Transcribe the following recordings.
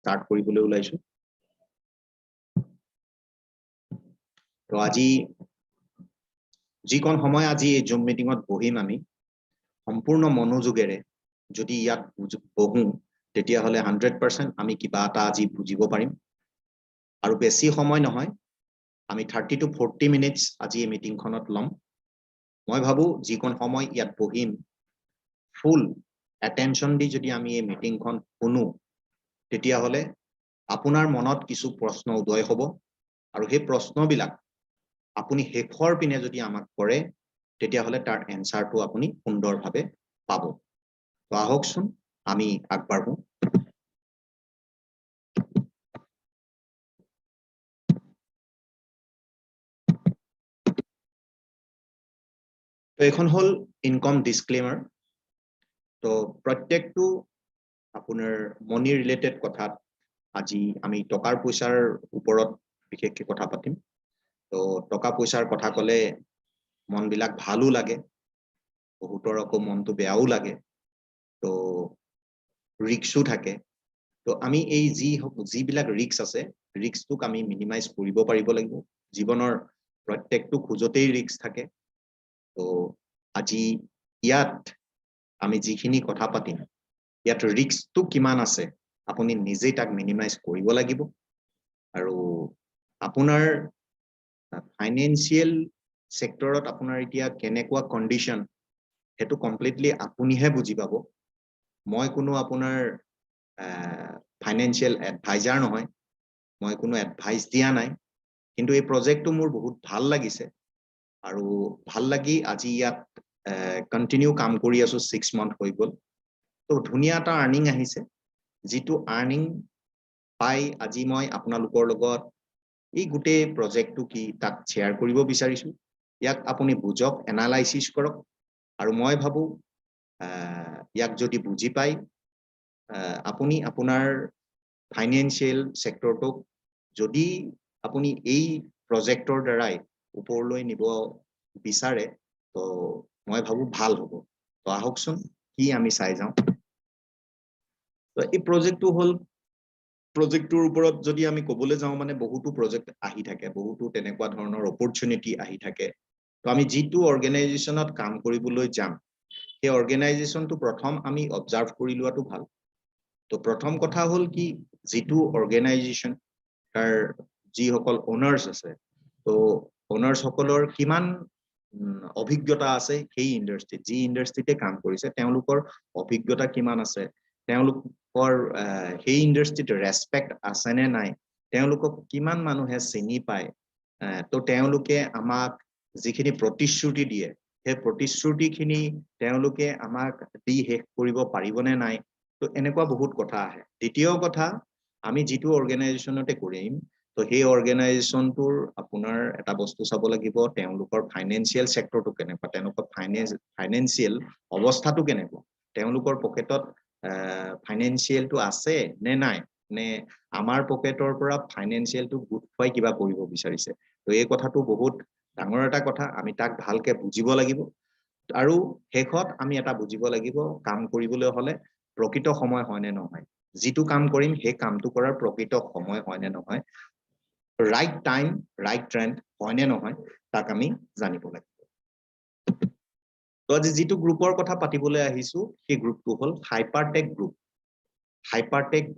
start কৰিবলৈ ওলাইছো তো আজি যিকোন সময় আজি এই জুম মিটিঙত বহিম আমি সম্পূৰ্ণ মনোযোগেৰে যদি ইয়াত বহো তেতিয়াহলে 100% আমি কিবা এটা আজি বুজিব পাৰিম আৰু বেছি সময় নহয় আমি 30 to 40 minutes আজি এই মিটিংখনত লম মই ভাবো যিকোন সময় ইয়াত বহিম ফুল attention দি যদি আমি এই মিটিংখন শুনো তেতিয়াহলে আপোনাৰ মনত কিছু প্ৰশ্ন উদয় হ'ব আৰু সেই প্ৰশ্নবিলাক আপুনি শেষৰ পিনে যদি আমাক কৰে তেতিয়াহলে তাৰ এনসাৰটো আপুনি সুন্দৰভাৱে পাব তো আহকচোন আমি আগবাঢ়ো তো এখন হল ইনকাম ডিসক্লেমাৰ তো প্ৰত্যেকটো আপোনাৰ মনি ৰিলেটেড কথাত আজি আমি টকাৰ পইচাৰ ওপৰত বিশেষকৈ কথা পাতিম তো টকা পইচাৰ কথা কলে মন বিলাক ভালো লাগে বহুতৰ আকৌ মনটো বেয়াও লাগে তো ৰিক্সও থাকে তো আমি এই যিবিলাক ৰিক্স আছে ৰিক্সটোক আমি মিনিমাইজ কৰিব পাৰিব লাগিব জীৱনৰ প্ৰত্যেকটো খোজতেই ৰিক্স থাকে তো আজি ইয়াত আমি যিখিনি কথা পাতিম ইয়াত ৰিক্সটো কিমান আছে আপুনি নিজেই তাক মিনিমাইজ কৰিব লাগিব আৰু আপোনাৰ ফাইনেন্সিয়েল সেক্টৰত আপোনাৰ এতিয়া কেনেকুৱা কন্ডিশন হেতু কমপ্লিটলি আপুনিহে বুজি পাব মই কোনো আপোনাৰ ফাইনেন্সিয়েল এডভাইজাৰ নহয় মই কোনো এডভাইস দিয়া নাই কিন্তু এই প্ৰজেক্টটো মোৰ বহুত ভাল লাগিছে আৰু ভাল লাগি আজি ইয়াত কন্টিনিউ কাম কৰি আছো 6 মান্থ হৈ গল তো ধুনিয়া এটা আৰ্নিং আহিছে যেটো আৰ্নিং পাই আজি মই আপোনালোকৰ লগত এই গুটে প্ৰজেক্টটো কি তাক শেয়াৰ কৰিব বিচাৰিছো ইয়াক আপুনি বুজক এনালাইসিস কৰক আৰু মই ভাবো ইয়াক যদি বুজি পাই আপুনি আপোনাৰ ফাইনেন্সিয়েল সেক্টৰটোক যদি আপুনি এই প্ৰজেক্টৰ দ্বাৰাই ওপৰলৈ নিব বিচাৰে তো মই ভাবো ভাল হ'ব তো আহকচোন কি আমি চাই যাওঁ তো এই প্ৰজেক্টটো হল প্ৰজেক্টৰ ওপৰত যদি আমি ক'বলৈ যাওঁ মানে বহুতো প্ৰজেক্ট আহি থাকে বহুতো তেনেকুৱা ধৰণৰ অপৰচুনিটি আহি থাকে তো আমি যেটো অৰ্গেনাইজেচনত কাম কৰিবলৈ যাম এই অৰ্গেনাইজেচনটো প্ৰথম আমি অবজাৰ্ভ কৰি লোৱাটো ভাল তো প্ৰথম কথা হল কি যেটো অৰ্গেনাইজেচন তাৰ যিসকল ওনাৰ্স আছে তো ওনাৰ্স সকলৰ কিমান অভিজ্ঞতা আছে সেই ইন্ডাস্ট্ৰিত যি ইন্ডাস্ট্ৰিতে কাম কৰিছে তেওঁলোকৰ অভিজ্ঞতা কিমান আছে তেওঁলোকৰ সেই ইন্ডাস্ট্ৰিত ৰেসপেক্ট আছে নে নাই তেওঁলোকক কিমান মানুহে চিনি পায় তো তেওঁলোকে আমাক যিখিনি প্ৰতিশ্ৰুতি দিয়ে সেই প্ৰতিশ্ৰুতিখিনি তেওঁলোকে আমাক দি শেষ কৰিব পাৰিবনে নাই তো এনেকুৱা বহুত কথা আহে দ্বিতীয় কথা আমি যেটো অৰ্গেনাইজেচনতে কৰিম তো সেই অৰ্গেনাইজেচনটোৰ আপোনাৰ এটা বস্তু চাব লাগিব তেওঁলোকৰ ফাইনেন্সিয়েল সেক্টৰটো কেনেকুৱা তেওঁলোকৰ ফাইনেন্সিয়েল অৱস্থাটো কেনেকুৱা তেওঁলোকৰ পকেটত ফাইনেন্সিয়েলটো আছে নে নাই নে আমাৰ পকেটৰ পৰা ফাইনেন্সিয়েলটো গুটফাই কিবা কৰিব বিচাৰিছে তো এই কথাটো বহুত ডাঙৰ এটা কথা আমি তাক ভালকে বুজিব লাগিব আৰু শেষত আমি এটা বুজিব লাগিব কাম কৰিবলৈ হলে প্ৰকৃত সময় হয় নে নহয় যেটো কাম কৰিম সেই কামটো কৰাৰ প্ৰকৃত সময় হয় নে নহয় ৰাইট টাইম ৰাইট ট্ৰেন্ড হয় নে নহয় তাক আমি জানিব লাগিব তো আজি যেটো গ্ৰুপৰ কথা পাতিবলৈ আহিছো সেই গ্ৰুপটো হল হাইপাৰটেক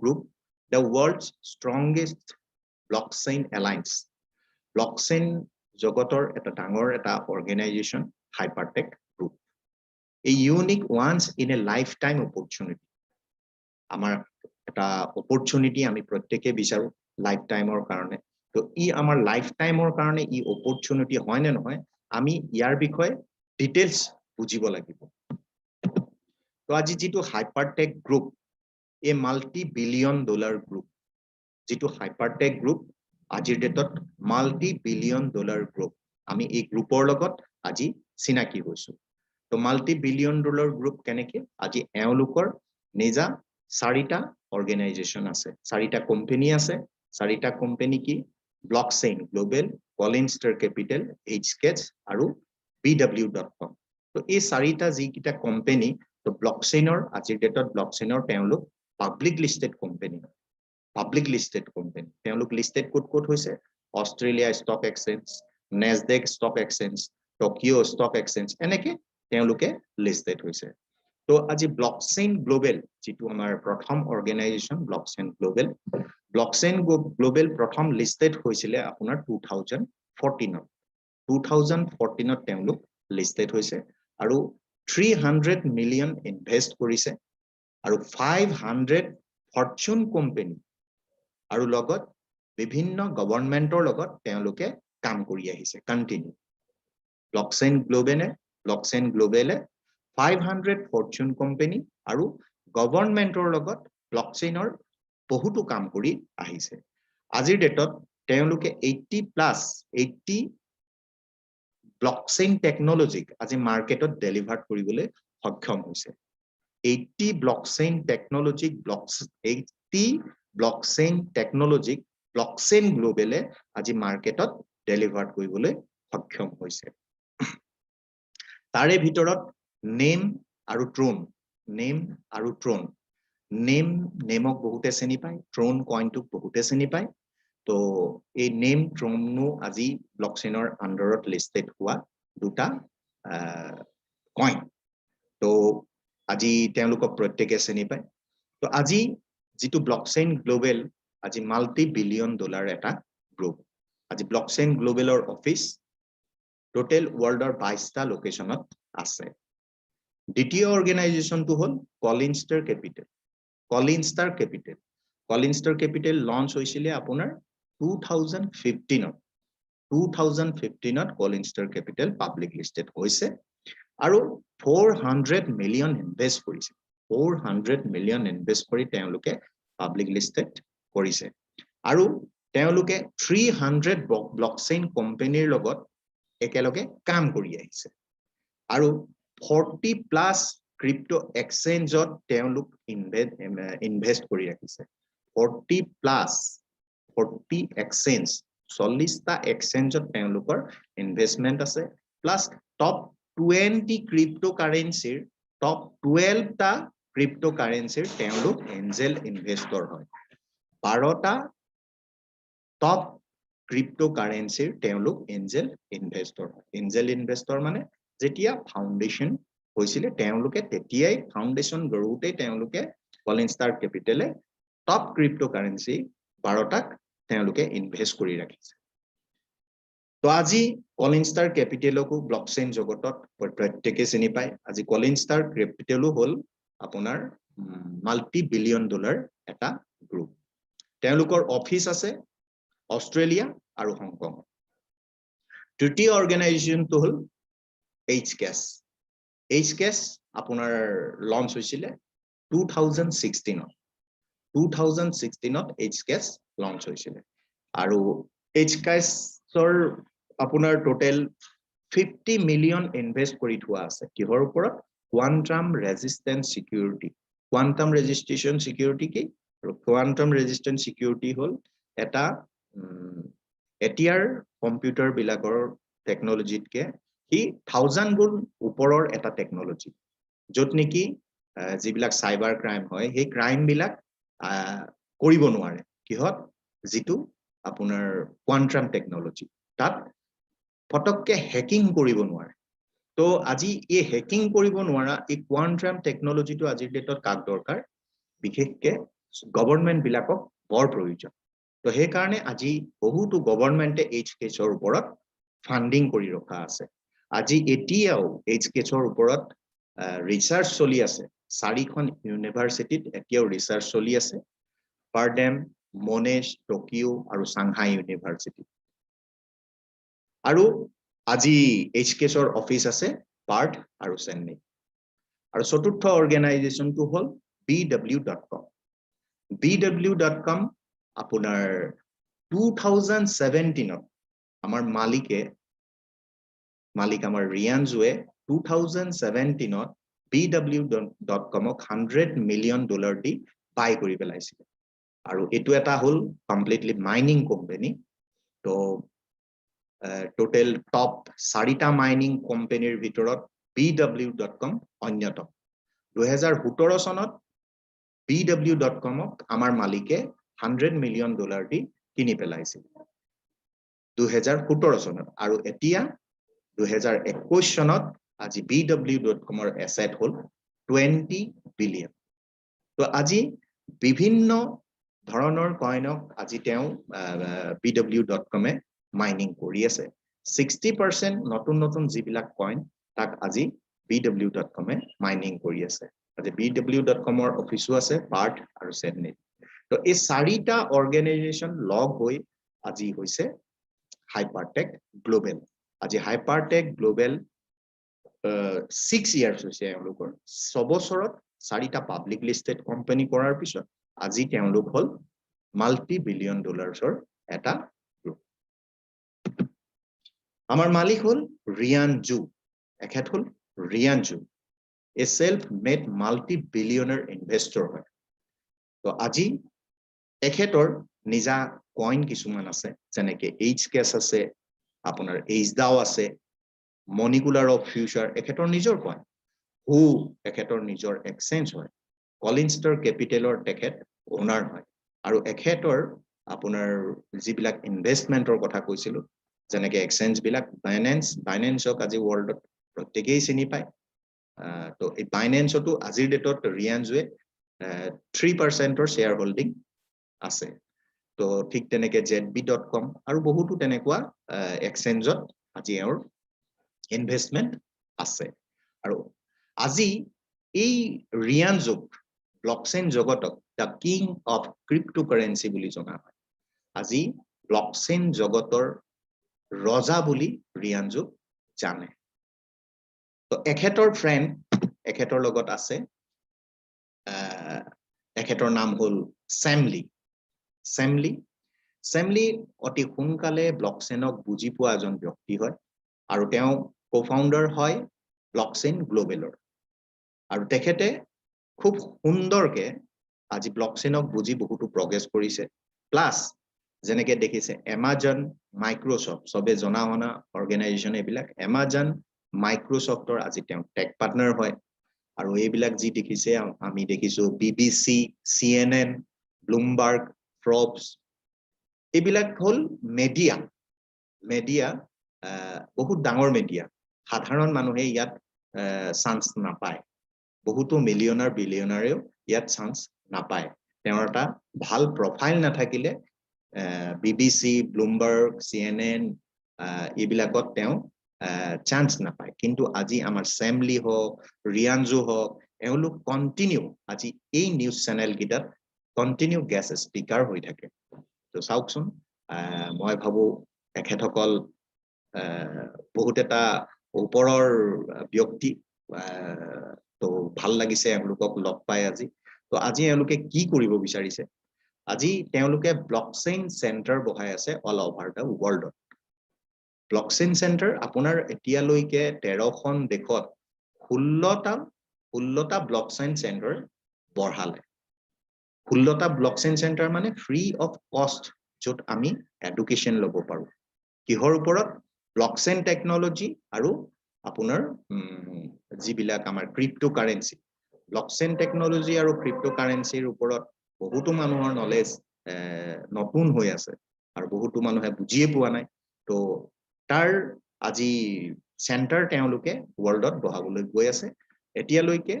group the world's strongest blockchain alliance blockchain জগতৰ এটা ডাঙৰ এটা organization HyperTech group a unique once in a lifetime opportunity আমাৰ এটা opportunity আমি প্ৰত্যেককে বিচাৰো লাইফ টাইমৰ কাৰণে তো ই আমাৰ লাইফ টাইমৰ কাৰণে ই opportunity হয় নে নহয় আমি ইয়াৰ বিষয়ে ডিটেইলছ বুজিব লাগিব তো আজি যেটো হাইপাৰটেক group a multi-billion dollar group যেটো হাইপাৰটেক গ্ৰুপ আজিৰ ডেটত multi-billion dollar গ্ৰুপ আমি এই গ্ৰুপৰ লগত আজি চিনাকি হৈছো তো multi-billion dollar গ্ৰুপ কেনেকে আজি এওঁলোকৰ নিজা 4টা অৰ্গেনাইজেচন আছে 4টা কোম্পানী আছে 4টা কোম্পানী কি ব্লকচেইন গ্লোবেল পলিনষ্টাৰ কেপিটেল hsketch আৰু bw.com তো এই 4টা যিকিটা কোম্পানী তো ব্লকচেইনৰ আজিৰ ডেটত ব্লকচেইনৰ তেওঁলোক public listed company public listed company তেওঁলোক লিষ্টেড ক'ত হৈছে Australia stock exchange Nasdaq stock exchange Tokyo stock exchange এনেকে তেওঁলোকে লিষ্টেড হৈছে তো আজি ব্লকচেইন গ্লোবেল যেটো আমাৰ প্ৰথম অৰ্গেনাইজেচন ব্লকচেইন গ্লোবেল প্ৰথম লিষ্টেড হৈছিলে আপোনাৰ 2014 ত তেওঁলোক লিষ্টেড হৈছে আৰু 300 মিলিয়ন ইনভেষ্ট কৰিছে আৰু 500 ফৰচুন কোম্পানী আৰু লগত বিভিন্ন গভৰ্ণমেন্টৰ লগত তেওঁলোকে কাম কৰি আহিছে কন্টিনিউ ব্লকচেইন গ্লোবেলে 500 ফৰচুন কোম্পানী আৰু গভৰ্ণমেন্টৰ লগত ব্লকচেইনৰ বহুতো কাম কৰি আহিছে আজিৰ ডেটত তেওঁলোকে 80 ব্লকচেইন টেকনলজিক আজি মাৰ্কেটত ডেলিভাৰ কৰিবলৈ সক্ষম হৈছে 80 ব্লকচেইন টেকনলজিক ব্লকচেইন গ্লোবেলে আজি মাৰ্কেটত ডেলিভাৰ কৰিবলৈ সক্ষম হৈছে তাৰে ভিতৰত নেম আৰু ট্ৰোন নেমক বহুতে চিনি পায় ট্ৰোন কইনটোক বহুতে চিনি পায় তো এই নেম ট্ৰোনো আজি ব্লকচেইনৰ আন্ডাৰত লিষ্টেড হোৱা দুটা কইন তো আজি তেওঁলোকক প্ৰত্যেকে চিনি পায় তো আজি যেটো ব্লকচেইন গ্লোবেল আজি মাল্টি বিলিয়ন ডলাৰ এটা গ্ৰুপ আজি ব্লকচেইন গ্লোবেলৰ অফিস টোটেল ওয়াৰ্ল্ডৰ 22টা লোকেশনত আছে দ্বিতীয় অৰ্গেনাইজেচনটো হল কলিনষ্টাৰ কেপিটেল লঞ্চ হৈছিলে আপোনাৰ 2015ত কলিনষ্টাৰ কেপিটেল পাব্লিক লিষ্টেড হৈছে আৰু 400 মিলিয়ন ইনভেষ্ট কৰিছে 400 মিলিয়ন ইনভেষ্ট কৰি তেওঁলোকে পাব্লিক লিষ্টেড কৰিছে আৰু তেওঁলোকে 300 ব্লকচেইন কোম্পানীৰ লগত একেলগে কাম কৰি আহিছে আৰু 40 প্লাস ক্ৰিপ্টো এক্সচেঞ্জত তেওঁলোক ইনভেষ্ট কৰি ৰাখিছে 40 এক্সচেঞ্জ 40টা এক্সচেঞ্জত তেওঁলোকৰ ইনভেষ্টমেন্ট আছে প্লাস টপ 20 ক্ৰিপ্টোকাৰেন্সিৰ টপ 12টা ক্ৰিপ্টোকাৰেন্সিৰ তেওঁলোক এঞ্জেল ইনভেষ্টৰ হয় 12টা টপ ক্ৰিপ্টোকাৰেন্সিৰ তেওঁলোক এঞ্জেল ইনভেষ্টৰ মানে যেতিয়া ফাউন্ডেশন হৈছিলে তেওঁলোকে তেতিয়াই ফাউন্ডেশন গৰুতে তেওঁলোকে কলিনষ্টাৰ কেপিটেলে টপ ক্ৰিপ্টোকাৰেন্সি 12টাক তেওঁলোকে ইনভেষ্ট কৰি ৰাখিছে তো আজি কলিনষ্টাৰ কেপিটেলকো ব্লকচেইন জগতত প্ৰত্যেকে চিনি পায় আজি কলিনষ্টাৰ কেপিটেলো হল আপোনাৰ মাল্টি বিলিয়ন ডলাৰ এটা গ্ৰুপ তেওঁলোকৰ অফিস আছে অষ্ট্ৰেলিয়া আৰু হংকং তৃতীয় অৰ্গেনাইজেচনটো হল এইচকেছ আপোনাৰ লঞ্চ হৈছিলে 2016ত এইচকেছ লঞ্চ হৈছিলে আৰু এইচকেছৰ আপোনাৰ টোটেল 50 মিলিয়ন ইনভেষ্ট কৰি থোৱা আছে কিহৰ ওপৰত কোৱান্টাম ৰেজিস্ট্যান্স সিকিউৰিটি কি আৰু কোৱান্টাম ৰেজিস্ট্যান্স সিকিউৰিটি হল এটা এতিয়াৰ কম্পিউটাৰ বিলাকৰ টেকনলজিতকে হি 1000 গুণ ওপৰৰ এটা টেকনলজি যত নেকি যিবিলাক সাইবাৰ ক্ৰাইম হয় সেই ক্ৰাইম বিলাক কৰিব নোৱাৰে কিহত যেটো আপোনাৰ কোৱান্টাম টেকনলজি তাত ফটককে হ্যাকিং কৰিব নোৱাৰে তো আজি এই হ্যাকিং কৰিব নোৱাৰা এই কোৱান্টাম টেকনলজিটো আজিৰ ডেটত কাক দৰকাৰ বিশেষকে গভৰ্ণমেন্ট বিলাকক বৰ প্ৰয়োজন তো সেই কাৰণে আজি বহুতো গভৰ্ণমেন্টে এইচকেছৰ ওপৰত ফান্ডিং কৰি ৰখা আছে আজি এতিয়াও এইচকেছৰ ওপৰত ৰিসাৰ্চ চলি আছে 4খন ইউনিভাৰ্সিটিত এতিয়াও ৰিসাৰ্চ চলি আছে পাৰডেম মনেশ টকিঅ আৰু সাংহাই ইউনিভাৰ্সিটি আৰু আজি এইচকেছৰ অফিস আছে পাৰ্থ আৰু চেন্নাই আৰু চতুৰ্থ অৰ্গেনাইজেচনটো হল bw.com আপোনাৰ 2017ত আমাৰ মালিক আমাৰ ৰিয়ানজুৱে 2017ত bw.comক 100 মিলিয়ন ডলাৰ দি বাই কৰি পেলাইছিল আৰু এটো এটা হল কমপ্লিটলি মাইনিং কোম্পানী তো টোটেল টপ 4টা মাইনিং কোম্পানীৰ ভিতৰত bw.com অন্যতম 2017 চনত bw.comক আমাৰ মালিকে $100 million দি কিনি পেলাইছিল 2017 চনত আৰু এতিয়া 2021 চনত আজি BW.com ৰ এছেট হল 20 বিলিয়ন তো আজি বিভিন্ন ধৰণৰ কইনক আজি তেওঁ BW.com এ মাইনিং কৰি আছে 60% নতুন নতুন যিবিলাক কইন তাক আজি BW.com এ মাইনিং কৰি আছে আজি BW.com ৰ অফিসো আছে পাৰ্ট আৰু চেডনিত তো এই চাৰিটা অৰ্গেনাইজেচন লগ হৈ আজি হৈছে হাইপাৰটেক গ্লোবেল আজি হাইপাৰটেক গ্লোবেল 6 ইয়াৰ্স হৈছে এওঁলোকৰ 6 বছৰত চাৰিটা পাব্লিক লিস্টেড কোম্পানী কৰাৰ পিছত আজি তেওঁলোক হল মাল্টি বিলিয়ন ডলাৰ্ছৰ এটা গ্ৰুপ আমাৰ মালিক হল ৰিয়ান জু এখেত হল Ryan Zhu a self made multi billionaire investor হয় তো আজি এখেতৰ নিজা কইন কিছুমান আছে যেনেকে এইচ কেছ আছে আপোনাৰ এইচ দাও আছে মনিকুলাৰ অফ ফিউচাৰ এখেতৰ নিজৰ কইন হু এখেতৰ নিজৰ এক্সচেঞ্জ হয় কলিনষ্টাৰ কেপিটেলৰ তেখেত ওনাৰ হয় আৰু এখেতৰ আপোনাৰ যিবিলাক ইনভেষ্টমেন্টৰ কথা কৈছিলো যেনেকে এক্সচেঞ্জ বিলাক বাইনেন্সক আজি ওয়াৰ্ল্ডত প্ৰত্যেকই চিনি পায় তো এই বাইনেন্সটো আজিৰ ডেটত ৰিয়ানজুৱে 3% শেয়াৰ হোল্ডিং আছে তো ঠিক তেনেকে ZB.com আৰু বহুতো তেনেকুৱা এক্সচেঞ্জত আজি এওঁৰ ইনভেষ্টমেন্ট আছে আৰু আজি এই ৰিয়ানজুক ব্লকচেইন জগতক দা কিং অফ ক্ৰিপ্টোকাৰেন্সি বুলি জনা হয় আজি ব্লকচেইন জগতৰ ৰজা বুলি ৰিয়ানজুক জানে তো এখেতৰ ফ্ৰেণ্ড এখেতৰ লগত আছে এখেতৰ নাম হল সেমলি অতি সোনকালে ব্লকচেইনক বুজি পোৱা এজন ব্যক্তি হয় আৰু তেওঁ কোফাউণ্ডাৰ হয় ব্লকচেইন গ্লোবেলৰ আৰু তেখেতে খুব সুন্দৰকে আজি ব্লকচেইনক বুজি বহুতো প্ৰগ্ৰেছ কৰিছে প্লাস যেনেকে দেখিছে এমাজন মাইক্ৰোসফট সবে জনা হনা অৰ্গেনাইজেচন এইবিলাক এমাজন মাইক্ৰোসফটৰ আজি তেওঁ টেক পাৰ্টনাৰ হয় আৰু এইবিলাক যি দেখিছে আমি দেখিছো BBC CNN ব্লুমবাৰ্গ ফ্ৰবছ এইবিলাক হল মেডিয়া বহুত ডাঙৰ মেডিয়া সাধাৰণ মানুহে ইয়াত চান্স নাপায় বহুতো মিলিয়নাৰ বিলিয়নাৰেও ইয়াত চান্স নাপায় তেওঁৰ এটা ভাল প্ৰফাইল নাথাকিলে BBC ব্লুমবাৰ্গ CNN এইবিলাকত তেওঁ চান্স নাপায় কিন্তু আজি আমাৰ সেমলি হওক ৰিয়ানজু হওক এওঁলোক কন্টিনিউ আজি এই নিউজ চেনেল গিটাত কন্টিনিউ গেষ্ট স্পিকাৰ হৈ থাকে তো চাওকচোন মই ভাবো এখেতসকল বহুত এটা ওপৰৰ ব্যক্তি তো ভাল লাগিছে এওঁলোকক লগ পাই আজি তো আজি এওঁলোকে কি কৰিব বিচাৰিছে আজি তেওঁলোকে ব্লকচেইন চেণ্টাৰ বহাই আছে অল ওভাৰ দা ৱৰ্ল্ডত ব্লকচেইন চেণ্টাৰ আপোনাৰ এতিয়ালৈকে 13খন দেশত 16টা ব্লকচেইন চেণ্টাৰ বঢ়ালে 16টা ব্লকচেইন চেণ্টাৰ মানে ফ্ৰী অফ কষ্ট য'ত আমি এডুকেশ্যন ল'ব পাৰো কিহৰ ওপৰত ব্লকচেইন টেকনলজি আৰু আপোনাৰ যিবিলাক আমাৰ ক্ৰিপ্টোকাৰেন্সি ব্লকচেইন টেকনলজি আৰু ক্ৰিপ্টোকাৰেন্সিৰ ওপৰত বহুতো মানুহৰ নলেজ নতুন হৈ আছে আৰু বহুতো মানুহে বুজিয়ে পোৱা নাই তো তাৰ আজি চেণ্টাৰ তেওঁলোকে ৱৰ্ল্ডত বহাবলৈ গৈ আছে এতিয়ালৈকে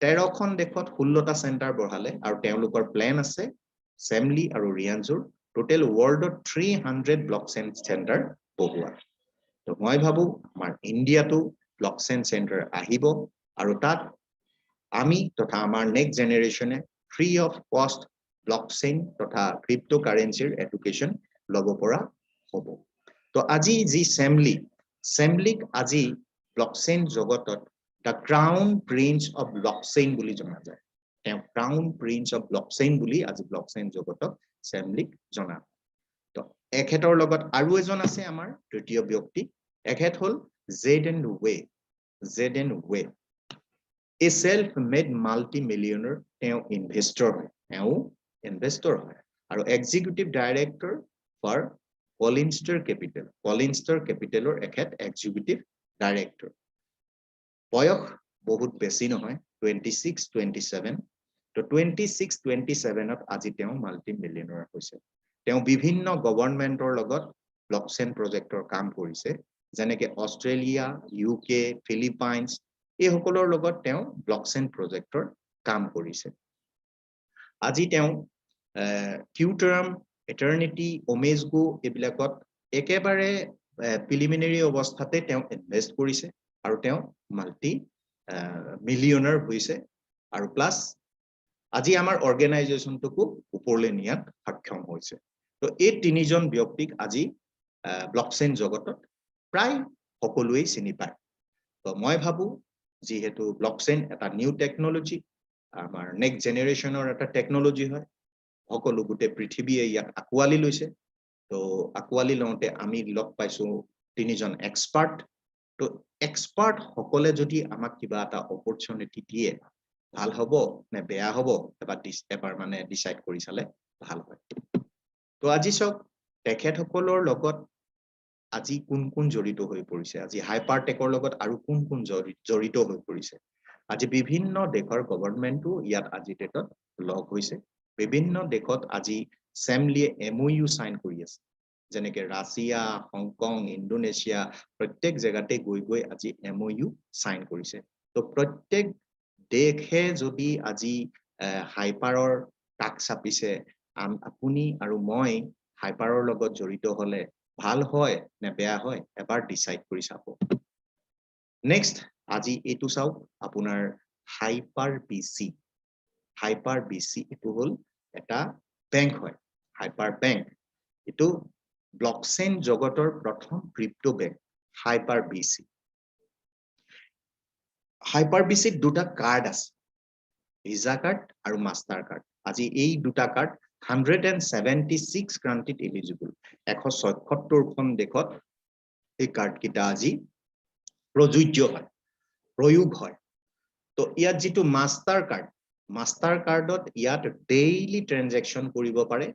13খন দেশত 16টা চেণ্টাৰ বঢ়ালে আৰু তেওঁলোকৰ প্ল্যান আছে সেমলি আৰু ৰিয়ানজুৰ টোটেল ৱৰ্ল্ডত 300 ব্লকচেইন চেণ্টাৰ বহোৱা তো মই ভাবো আমাৰ ইণ্ডিয়াটো ব্লকচেইন চেণ্টাৰ আহিব আৰু তাত আমি তথা আমাৰ নেক্সট জেনেৰেশ্যনে ফ্ৰী অফ কষ্ট ব্লকচেইন তথা ক্ৰিপ্টোকাৰেন্সিৰ এডুকেশ্যন ল'ব পৰা হ'ব তো আজি যি সেমলিক আজি ব্লকচেইন জগতত the crown prince of blockchain বুলি জনা যায় তেওঁ ক্ৰাউন প্ৰিন্স অফ ব্লকচেইন বুলি আজি ব্লকচেইন জগতত সেমলিক জনা তো এখেতৰ লগত আৰু এজন আছে আমাৰ তৃতীয় ব্যক্তি এখেত হল Zn way a self-made multi-millionaire তেওঁ ইনভেষ্টৰ হয় আৰু এক্সিকিউটিভ ডাইৰেক্টৰ ফৰ কলিনষ্টাৰ কেপিটেলৰ এখেত এক্সিকিউটিভ ডাইৰেক্টৰ বয়স বহুত বেছি নহয় 26-27 তো 26-27 আজি তেওঁ মাল্টি মিলিয়নাৰ হৈছে তেওঁ বিভিন্ন গভৰ্ণমেন্টৰ লগত ব্লকচেইন প্ৰজেক্টৰ কাম কৰিছে যেনেকে অষ্ট্ৰেলিয়া ইউকে ফিলিপাইনছ এই সকলৰ লগত তেওঁ ব্লকচেইন প্ৰজেক্টৰ কাম কৰিছে আজি তেওঁ কিউটাৰাম এটাৰ্নিটি ওমেজগো এইবিলাকত একেবাৰে প্ৰিলিমিনাৰী অৱস্থাতে তেওঁ ইনভেষ্ট কৰিছে আৰু তেওঁ মাল্টি মিলিয়নাৰ হৈছে আৰু প্লাস আজি আমাৰ অৰ্গানাইজেশনটোকো ওপৰলৈ নিয়াত সক্ষম হৈছে তো এই তিনিজন ব্যক্তিক আজি ব্লকচেইন জগতত প্ৰায় সকলোৱে চিনি পায় তো মই ভাবো যেহেতু ব্লকচেইন এটা নিউ টেকনলজি আমাৰ নেক্সট জেনাৰেশনৰ এটা টেকনলজি হয় সকলো গোটে পৃথিৱীয়ে ইয়াক আকোৱালি লৈছে তো আকোৱালি লওঁতে আমি লগ পাইছো তিনিজন এক্সপাৰ্ট তো এক্সপাৰ্ট সকলে যদি আমাক কিবা এটা অপৰচুনিটি দিয়ে ভাল হ'ব নে বেয়া হ'ব এবাৰ মানে ডিসাইড কৰি চালে ভাল হয় তো আজি সব তেখেত সকলৰ লগত আজি কোন জড়িত হৈ পৰিছে আজি হাইপাৰটেকৰ লগত আৰু কোন জড়িত হৈ পৰিছে আজি বিভিন্ন দেশৰ গভৰ্ণমেন্টও ইয়াত আজি ডেটত লগ হৈছে বিভিন্ন দেশত আজি সেমলিয়ে এমওইউ সাইন কৰি আছে যেনেকে ৰাছিয়া হংকং ইন্দোনেছিয়া প্ৰত্যেক জায়গাতে গৈ আজি এমওইউ সাইন কৰিছে তো প্ৰত্যেক দেশে যদি আজি হাইপাৰৰ কাক চাপিছে আপুনি আৰু মই হাইপাৰৰ লগত জড়িত হলে ভাল হয় নে বেয়া হয় এবাৰ ডিসাইড কৰি চাব নেক্সট আজি এটো চাও আপোনাৰ হাইপাৰ বিসি এটো হল এটা বেংক হয় হাইপাৰ বেংক এটো ব্লকচেইন জগতৰ প্ৰথম ক্ৰিপ্টো বেংক হাইপাৰ বিসিত দুটা কাৰ্ড আছে ভিসা কাৰ্ড আৰু মাষ্টাৰ কাৰ্ড আজি এই দুটা কাৰ্ড 176 কান্ট্ৰিত এলিজিবল 177খন দেশত এই কাৰ্ড কিটা আজি প্ৰয়োগ হয় তো ইয়াত যেটো মাষ্টাৰ কাৰ্ডত ইয়াত ডেইলি ট্ৰানজাকশন কৰিব পাৰে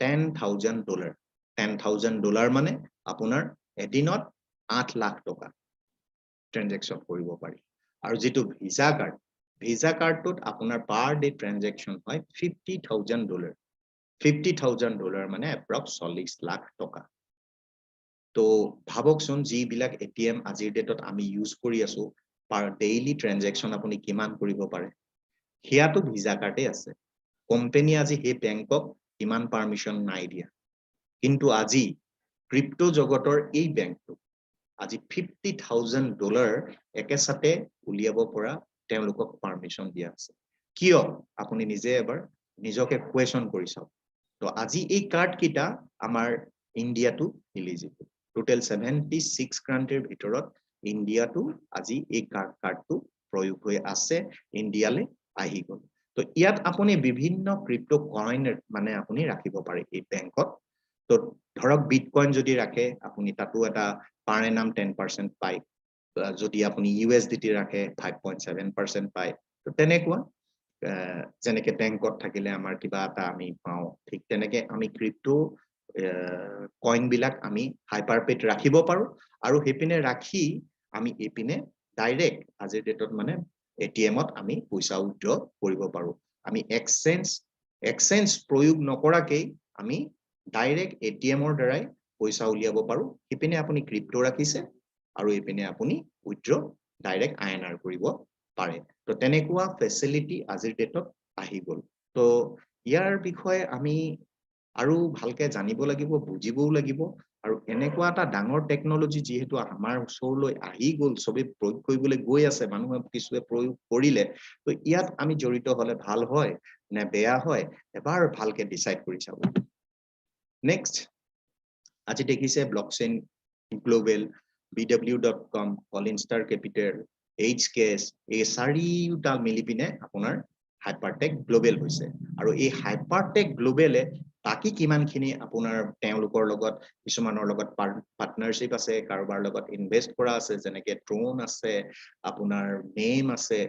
$10,000 মানে আপোনাৰ এদিনত 8 লাখ টকা ট্ৰানজাকশন কৰিব পাৰি আৰু যেটো ভিসা কাৰ্ডটোত আপোনাৰ পাৰ ডে ট্ৰানজাকশন হয় $50,000 মানে এপ্ৰক্স 40 লাখ টকা তো ভাবকচোন যিবিলাক এটিএম আজিৰ ডেটত আমি ইউজ কৰি আছো পাৰ ডেইলি ট্ৰানজাকশন আপুনি কিমান কৰিব পাৰে হিয়াটো ভিসা কাৰ্ডে আছে কোম্পানী আজি হে বেংকক ইমান পাৰমিশন নাই দিয়া কিন্তু আজি ক্ৰিপ্টো জগতৰ এই বেংকটো আজি $50,000 একেসাথে উলিয়াব পৰা তেওঁলোকক পাৰমিশন দিয়া আছে কিয় আপুনি নিজে এবাৰ নিজকে কোৱেশ্চন কৰি চাওক তো আজি এই কাৰ্ড কিটা আমাৰ ইন্ডিয়াটো এলিজিবল টোটাল 76 কান্ট্ৰিৰ ভিতৰত ইন্ডিয়াটো আজি এই কাৰ্ডটো প্ৰয়োগ হৈ আছে ইন্ডিয়ালে আহি গল তো ইয়াত আপুনি বিভিন্ন ক্ৰিপ্টো কইন মানে আপুনি ৰাখিব পাৰে এই বেংকত তো ধৰক বিটকইন যদি ৰাখে আপুনি তাতো এটা পাৰ এনাম 10% পায় যদি আপুনি ইউএসডিটি ৰাখে 5.7% পায় তো তেনেকুৱা যেনেকে বেংকত থাকিলে আমাৰ কিবা এটা আমি পাও ঠিক তেনেকে আমি ক্ৰিপ্টো কইন বিলাক আমি হাইপাৰপেট ৰাখিব পাৰো আৰু হেপিনে ৰাখি আমি এপিনে ডাইৰেক্ট আজিৰ ডেটত মানে এটিএমত আমি পইচা উইথড্ৰ কৰিব পাৰো আমি এক্সচেঞ্জ প্ৰয়োগ নকৰাকে আমি ডাইৰেক্ট এটিএমৰ দ্বাৰাই পইচা উলিয়াব পাৰো হেপিনে আপুনি ক্ৰিপ্টো ৰাখিছে আৰু এপিনে আপুনি উইথড্ৰ ডাইৰেক্ট আইএনআৰ কৰিব পাৰে তো তেনেকুৱা ফেসিলিটি আজিৰ ডেটত আহি গল তো ইয়াৰ বিষয়ে আমি আৰু ভালকে জানিব লাগিব বুজিবও লাগিব আৰু এনেকুৱা এটা ডাঙৰ টেকনলজি যেহেতু আমাৰ ওচৰলৈ আহি গল সবে প্ৰয়োগ কৰিবলৈ গৈ আছে মানুহে কিছুৱে প্ৰয়োগ কৰিলে তো ইয়াত আমি জড়িত হলে ভাল হয় নে বেয়া হয় এবাৰ ভালকে ডিসাইড কৰি চাব নেক্সট আজি দেখিছে blockchain global bw.com All-Star Capital HKS এই চাৰিটা মিলি পিনে আপোনাৰ হাইপাৰটেক গ্লোবেল হৈছে আৰু এই হাইপাৰটেক গ্লোবেলে বাকি কিমানখিনি আপোনাৰ তেওঁলোকৰ লগত কিছুমানৰ লগত পাৰ্টনাৰশ্বিপ আছে কাৰোবাৰ লগত ইনভেস্ট কৰা আছে যেনেকে ড্ৰোন আছে আপোনাৰ নেম আছে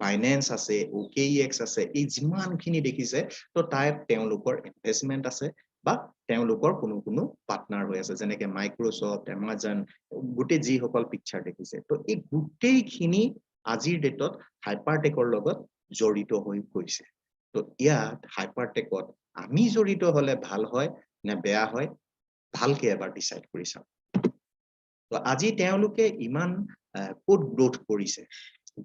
ফাইনেন্স আছে OKEX আছে এই যিমানখিনি দেখিছে তো তাত তেওঁলোকৰ ইনভেষ্টমেন্ট আছে বা তেওঁলোকৰ কোনো পাৰ্টনাৰ হৈ আছে যেনেকে মাইক্ৰোসফট এমাজন গুটে যি সকল পিকচাৰ দেখিছে তো এই গুটেইখিনি আজিৰ ডেটত হাইপাৰটেকৰ লগত জড়িত হৈ গৈছে তো ইয়াত হাইপাৰটেকত আমি জড়িত হলে ভাল হয় নে বেয়া হয় ভালকে এবাৰ ডিসাইড কৰি চাও তো আজি তেওঁলোকে ইমান কোড গ্ৰোথ কৰিছে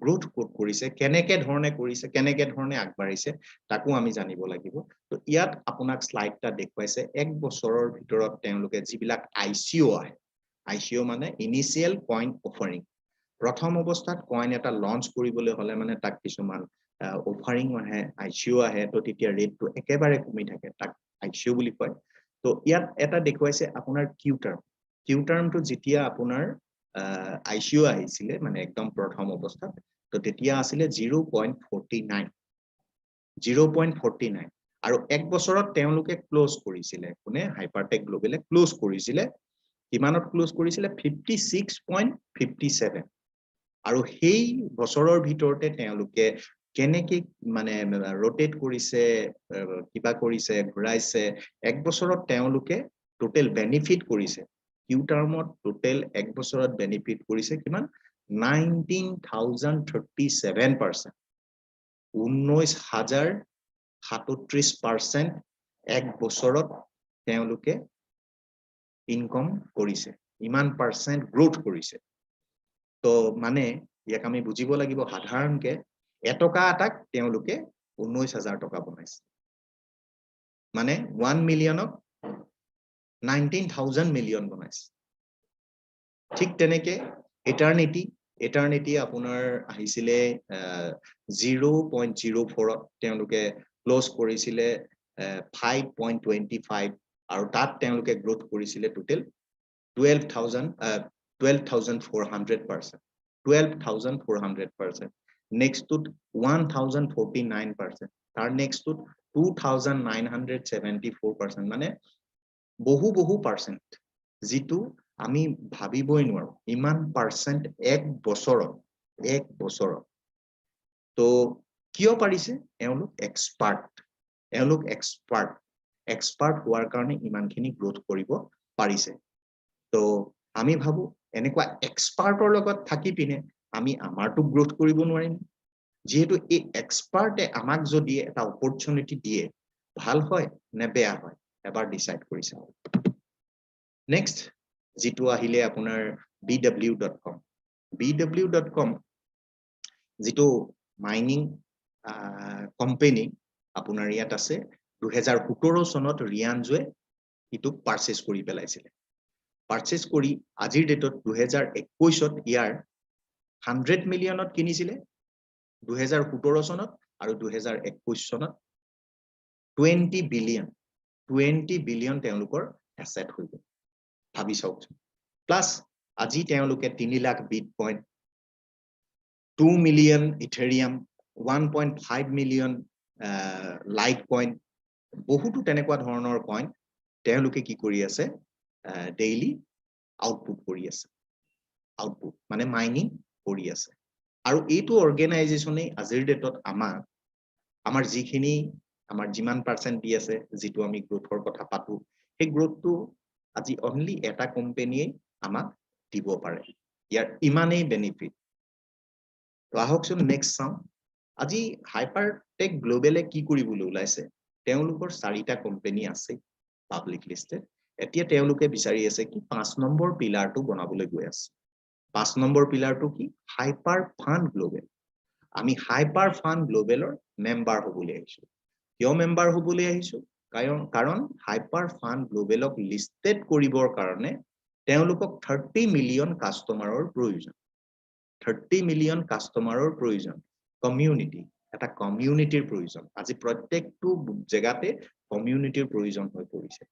গ্ৰোথ কোড কৰিছে কেনেকে ধৰণে কৰিছে কেনেকে ধৰণে আগবাঢ়িছে তাকো আমি জানিব লাগিব তো ইয়াত আপোনাক স্লাইডটা দেখুৱাইছে এক বছৰৰ ভিতৰত তেওঁলোকে যিবিলাক আইচিও আহে আইচিও মানে ইনিশিয়েল কইন অফাৰিং প্ৰথম অৱস্থাত কইন এটা লঞ্চ কৰিবলৈ হলে মানে তাক কিছুমান অফাৰিং আহে আইচিও আহে তো তেতিয়া ৰেটটো একেবাৰে কমি থাকে তাক আইচিও বুলি কয় তো ইয়াত এটা দেখুৱাইছে আপোনাৰ কিউ টাৰ্মটো যেতিয়া আপোনাৰ আইচিও আহিছিলে মানে একদম প্ৰথম অৱস্থাত তো তেতিয়া আছিলে 0.49 আৰু এক বছৰত তেওঁলোকে ক্লোজ কৰিছিলে কোনে হাইপাৰটেক গ্লোবেলে ক্লোজ কৰিছিলে কিমানত ক্লোজ কৰিছিলে 56.57 আৰু সেই বছৰৰ ভিতৰতে তেওঁলোকে কেনেকে মানে ৰোটেট কৰিছে কিবা কৰিছে ঘুৰাইছে এক বছৰত তেওঁলোকে টোটেল বেনিফিট কৰিছে কিউ টাৰ্মত টোটেল এক বছৰত বেনিফিট কৰিছে কিমান 19,037% 19,037% এক বছৰত তেওঁলোকে ইনকাম কৰিছে ইমান পাৰ্চেন্ট গ্ৰোথ কৰিছে তো মানে ইয়াক আমি বুজিব লাগিব সাধাৰণকে এটকা এটাক তেওঁলোকে 19,000 টকা বনাইছে মানে 1 মিলিয়নক 19,000 মিলিয়ন বনাইছে ঠিক তেনেকে এটাৰ্নিটি আপোনাৰ আহিছিলে 0.04 তেওঁলোকে ক্লোজ কৰিছিলে 5.25 আৰু তাত তেওঁলোকে গ্ৰোথ কৰিছিলে টোটেল 12,400% next to 1,049% তাৰ next to 2,974% মানে বহু পাৰ্চেন্ট যিটো আমি ভাবিবই নোৱাৰো ইমান পাৰ্চেন্ট এক বছৰত তো কিয় পাৰিছে এওঁলোক এক্সপাৰ্ট হোৱাৰ কাৰণে ইমানখিনি গ্ৰোথ কৰিব পাৰিছে তো আমি ভাবো এনেকুৱা এক্সপাৰ্টৰ লগত থাকি পিনে আমি আমাৰটো গ্ৰোথ কৰিব নোৱাৰিম যেহেতু এই এক্সপাৰ্টে আমাক যদি এটা অপৰচুনিটি দিয়ে ভাল হয় নে বেয়া হয় এবাৰ ডিসাইড কৰি চাও নেক্সট যেটো আহিলে আপোনাৰ bw.com যেটো মাইনিং কোম্পানী আপোনাৰ ইয়াত আছে 2017 চনত ৰিয়ানজুৱে ইটোক পাৰচেজ কৰি পেলাইছিল পাৰচেজ কৰি আজিৰ ডেটত 2021 ত ইয়াৰ 100 মিলিয়নত কিনিছিলে 2017 চনত আৰু 2021 চনত 20 বিলিয়ন তেওঁলোকৰ এসেট হৈ গল ভাবি চাওক প্লাস আজি তেওঁলোকে 3 lakh bitcoin 2 million Ethereum 1.5 million Litecoin বহুতো তেনেকুৱা ধৰণৰ কয়েন তেওঁলোকে কি কৰি আছে ডেইলি আউটপুট কৰি আছে আউটপুট মানে মাইনিং কৰি আছে আৰু এইটো অৰ্গানাইজেচনে আজিৰ ডেটত আমাৰ যিখিনি আমাৰ যিমান পাৰ্চেন্ট দি আছে যেটো আমি গ্ৰোথৰ কথা পাতো সেই গ্ৰোথটো আজি অনলি এটা কোম্পানীয়ে আমাক দিব পাৰে ইয়াৰ ইমানেই বেনিফিট তো আহকচোন নেক্সট চাও আজি হাইপাৰটেক গ্লোবেলে কি কৰিবলৈ ওলাইছে তেওঁলোকৰ 4টা কোম্পানী আছে পাবলিক লিষ্টেড এতিয়া তেওঁলোকে বিচাৰি আছে কি 5 নম্বৰ পিলাৰটো বনাবলৈ গৈ আছে 5 নম্বৰ পিলাৰটো কি হাইপাৰ ফান্ড গ্লোবেল আমি হাইপাৰ ফান্ড গ্লোবেলৰ মেম্বাৰ হ'বলৈ আহিছো কিয় মেম্বাৰ হ'বলৈ আহিছো কাৰণ হাইপাৰ ফান্ড গ্লোবেলক লিষ্টেড কৰিবৰ কাৰণে তেওঁলোকক 30 মিলিয়ন কাস্টমাৰৰ প্ৰয়োজন 30 মিলিয়ন কাস্টমাৰৰ প্ৰয়োজন কমিউনিটি এটা কমিউনিটিৰ প্ৰয়োজন আজি প্ৰত্যেকটো জায়গাতে কমিউনিটিৰ প্ৰয়োজন হৈ পৰিছে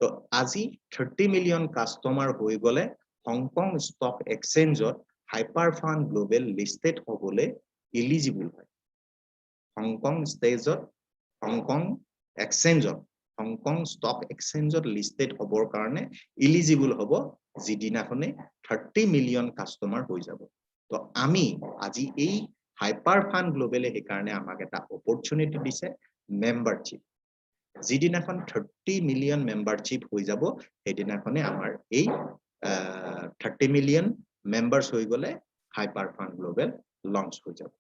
তো আজি 30 মিলিয়ন কাস্টমাৰ হৈ গলে হংকং ষ্টক এক্সচেঞ্জত হাইপাৰ ফান্ড গ্লোবেল লিষ্টেড হ'বলৈ এলিজিবল হয় হংকং ষ্টক এক্সচেঞ্জত লিষ্টেড হ'বৰ কাৰণে এলিজিবল হ'ব যিদিনাখনে 30 মিলিয়ন কাস্টমাৰ হৈ যাব তো আমি আজি এই হাইপাৰ ফান্ড গ্লোবেলে সেই কাৰণে আমাক এটা অপৰচুনিটি দিছে মেম্বাৰশ্বিপ যিদিনাখন 30 মিলিয়ন মেম্বাৰশ্বিপ হৈ যাব সেইদিনাখনে আমাৰ এই 30 মিলিয়ন মেম্বাৰ্স হৈ গলে হাইপাৰ ফান্ড গ্লোবেল লঞ্চ হৈ যাব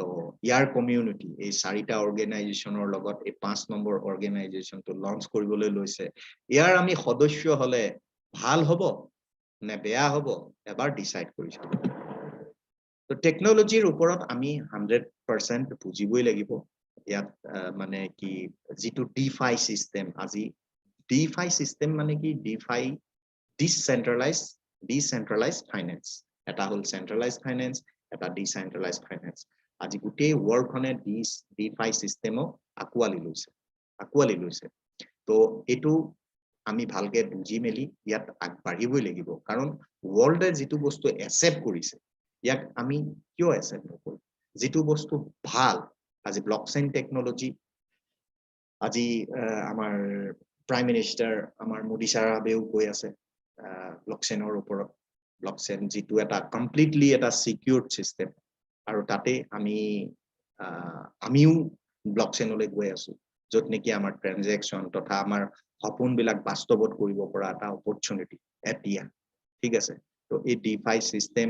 তো ইয়াৰ কমিউনিটি এই 4টা অৰ্গেনাইজেচনৰ লগত এই 5 নম্বৰ অৰ্গেনাইজেচনটো লঞ্চ কৰিবলৈ লৈছে ইয়াৰ আমি সদস্য হলে ভাল হ'ব নে বেয়া হ'ব এবাৰ ডিসাইড কৰিছো তো টেকনলজিৰ ওপৰত আমি 100% বুজিবই লাগিব ইয়াত মানে কি যেটো ডিফাই সিস্টেম আজি ডিফাই সিস্টেম মানে কি ডিফাই ডিসেন্ট্রালাইজড ফাইনেন্স এটা হল সেন্ট্রালাইজড ফাইনেন্স এটা ডিসেন্ট্রালাইজড ফাইনেন্স আজি গোটেই ওয়ার্ল্ডখনে ডিফাই সিস্টেমক আকুৱালি লৈছে তো এটো আমি ভালকে বুজি মেলি ইয়াত আগবাঢ়িবই লাগিব কাৰণ ওয়াৰ্ল্ডে যেটো বস্তু একসেপ্ট কৰিছে ইয়াক আমি কিয় একসেপ্ট নকৰো যেটো বস্তু ভাল আজি ব্লকচেইন টেকনলজি আজি আমাৰ প্ৰাইম মিনিষ্টাৰ আমাৰ মোদী সাহেবেও কৈ আছে ব্লকচেইনৰ ওপৰত ব্লকচেইন যেটো এটা কমপ্লিটলি এটা সিকিউৰড সিস্টেম আৰু তাতে আমিও ব্লকচেইনলৈ গৈ আছো যত নেকি আমাৰ ট্ৰানজেকচন তথা আমাৰ সপোন বিলাক বাস্তৱত কৰিব পৰা এটা অপৰচুনিটি এতিয়া ঠিক আছে তো এই ডিফাই সিস্টেম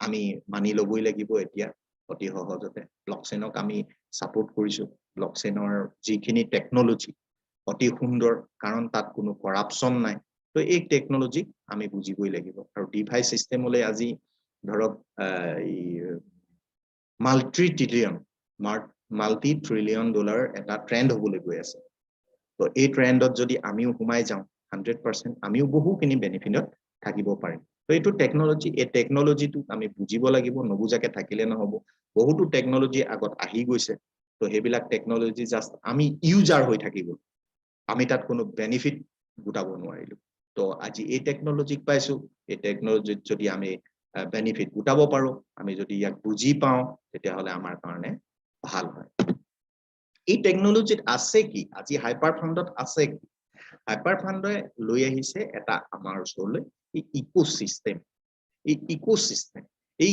আমি মানি লবই লাগিব এতিয়া অতি সহজতে ব্লকচেইনক আমি সাপোর্ট কৰিছো ব্লকচেইনৰ যিখিনি টেকনলজি অতি সুন্দৰ কাৰণ তাত কোনো কৰাপশন নাই তো এই টেকনলজি আমি বুজিবই লাগিব আৰু ডিফাই সিস্টেমলৈ আজি ধৰক মাল্টি ট্ৰিলিয়ন ডলাৰ এটা ট্ৰেন্ড হ'বলৈ গৈ আছে তো এই ট্ৰেন্ডত যদি আমিও সোমাই যাওঁ 100% আমিও বহুখিনি বেনিফিটত থাকিব পাৰিম তো এইটো টেকনলজি এই টেকনলজিটো আমি বুজিব লাগিব নবুজাকে থাকিলে নহব বহুতো টেকনলজি আগত আহি গৈছে তো হেবিলাক টেকনলজি জাস্ট আমি ইউজাৰ হৈ থাকিব আমি তাত কোনো বেনিফিট গোটাব নোৱাৰিলো তো আজি এই টেকনলজিক পাইছো এই টেকনলজিত যদি আমি বেনিফিট গোটাব পাৰো আমি যদি ইয়াক বুজি পাওঁ তেতিয়া হলে আমাৰ কাৰণে ভাল হয় এই টেকনলজিত আছে কি আজি হাইপাৰ ফান্ডত আছে কি হাইপাৰ ফান্ডে লৈ আহিছে এটা আমাৰ ওচৰলৈ এই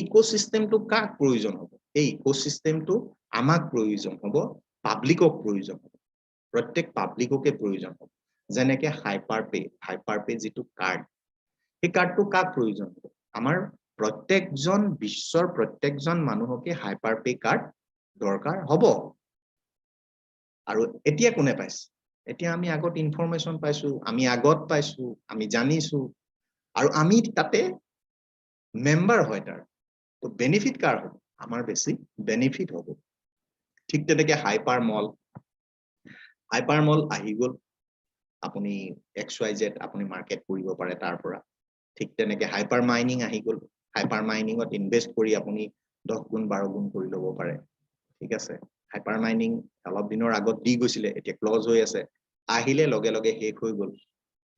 ইকোসিস্টেমটো কাক প্ৰয়োজন হ'ব এই ইকোসিস্টেমটো আমাক প্ৰয়োজন হ'ব পাব্লিকক প্ৰয়োজন হ'ব প্ৰত্যেক পাব্লিককে প্ৰয়োজন হ'ব যেনেকে হাইপাৰ পে যেটো কাৰ্ড এই কাৰ্ডটো কাক প্ৰয়োজন হ'ব আমাৰ প্ৰত্যেকজন বিশ্বৰ প্ৰত্যেকজন মানুহকে হাইপাৰ পে কাৰ্ড দৰকাৰ হ'ব আৰু এতিয়া কোনে পাইছে এতিয়া আমি আগত ইনফৰমেশন পাইছো আমি আগত পাইছো আমি জানিছো আৰু আমি তাতে মেম্বাৰ হয় তাৰ তো বেনিফিট কাৰ হ'ব আমাৰ বেছি বেনিফিট হ'ব ঠিক তেনেকে হাইপাৰ মল আহি গল আপুনি XYZ আপুনি মাৰ্কেট কৰিব পাৰে তাৰ পৰা ঠিক তেনেকে হাইপাৰ মাইনিং আহি গল হাইপাৰ মাইনিংত ইনভেস্ট কৰি আপুনি 10 গুণ 12 গুণ কৰি ল'ব পাৰে ঠিক আছে হাইপাৰ মাইনিং অলপ দিনৰ আগত দি গৈছিলে এতিয়া ক্লোজ হৈ আছে আহিলে লগে লগে শেষ হৈ গল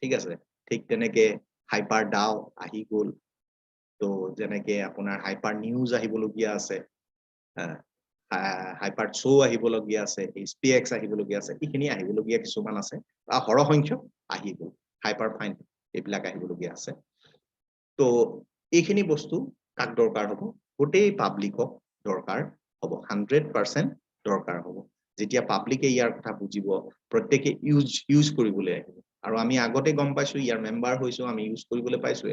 ঠিক আছে ঠিক তেনেকে হাইপাৰ ডাও আহি গল তো যেনেকে আপোনাৰ হাইপাৰ নিউজ আহিবলগীয়া আছে হাইপাৰ শো আহিবলগীয়া আছে SPX আহিবলগীয়া আছে এইখিনি আহিবলগীয়া কিছুমান আছে হৰসংখ্যক আহি গল হাইপাৰ ফাইন এইবিলাক আহিবলগীয়া আছে তো এইখিনি বস্তু কাক দৰকাৰ হ'ব গোটেই পাব্লিকক দৰকাৰ হ'ব 100% দৰকাৰ হ'ব যেতিয়া পাব্লিকে ইয়াৰ কথা বুজিব প্ৰত্যেকে ইউজ কৰিবলৈ আহিব আৰু আমি আগতে গম পাইছো ইয়াৰ মেম্বাৰ হৈছো আমি ইউজ কৰিবলৈ পাইছো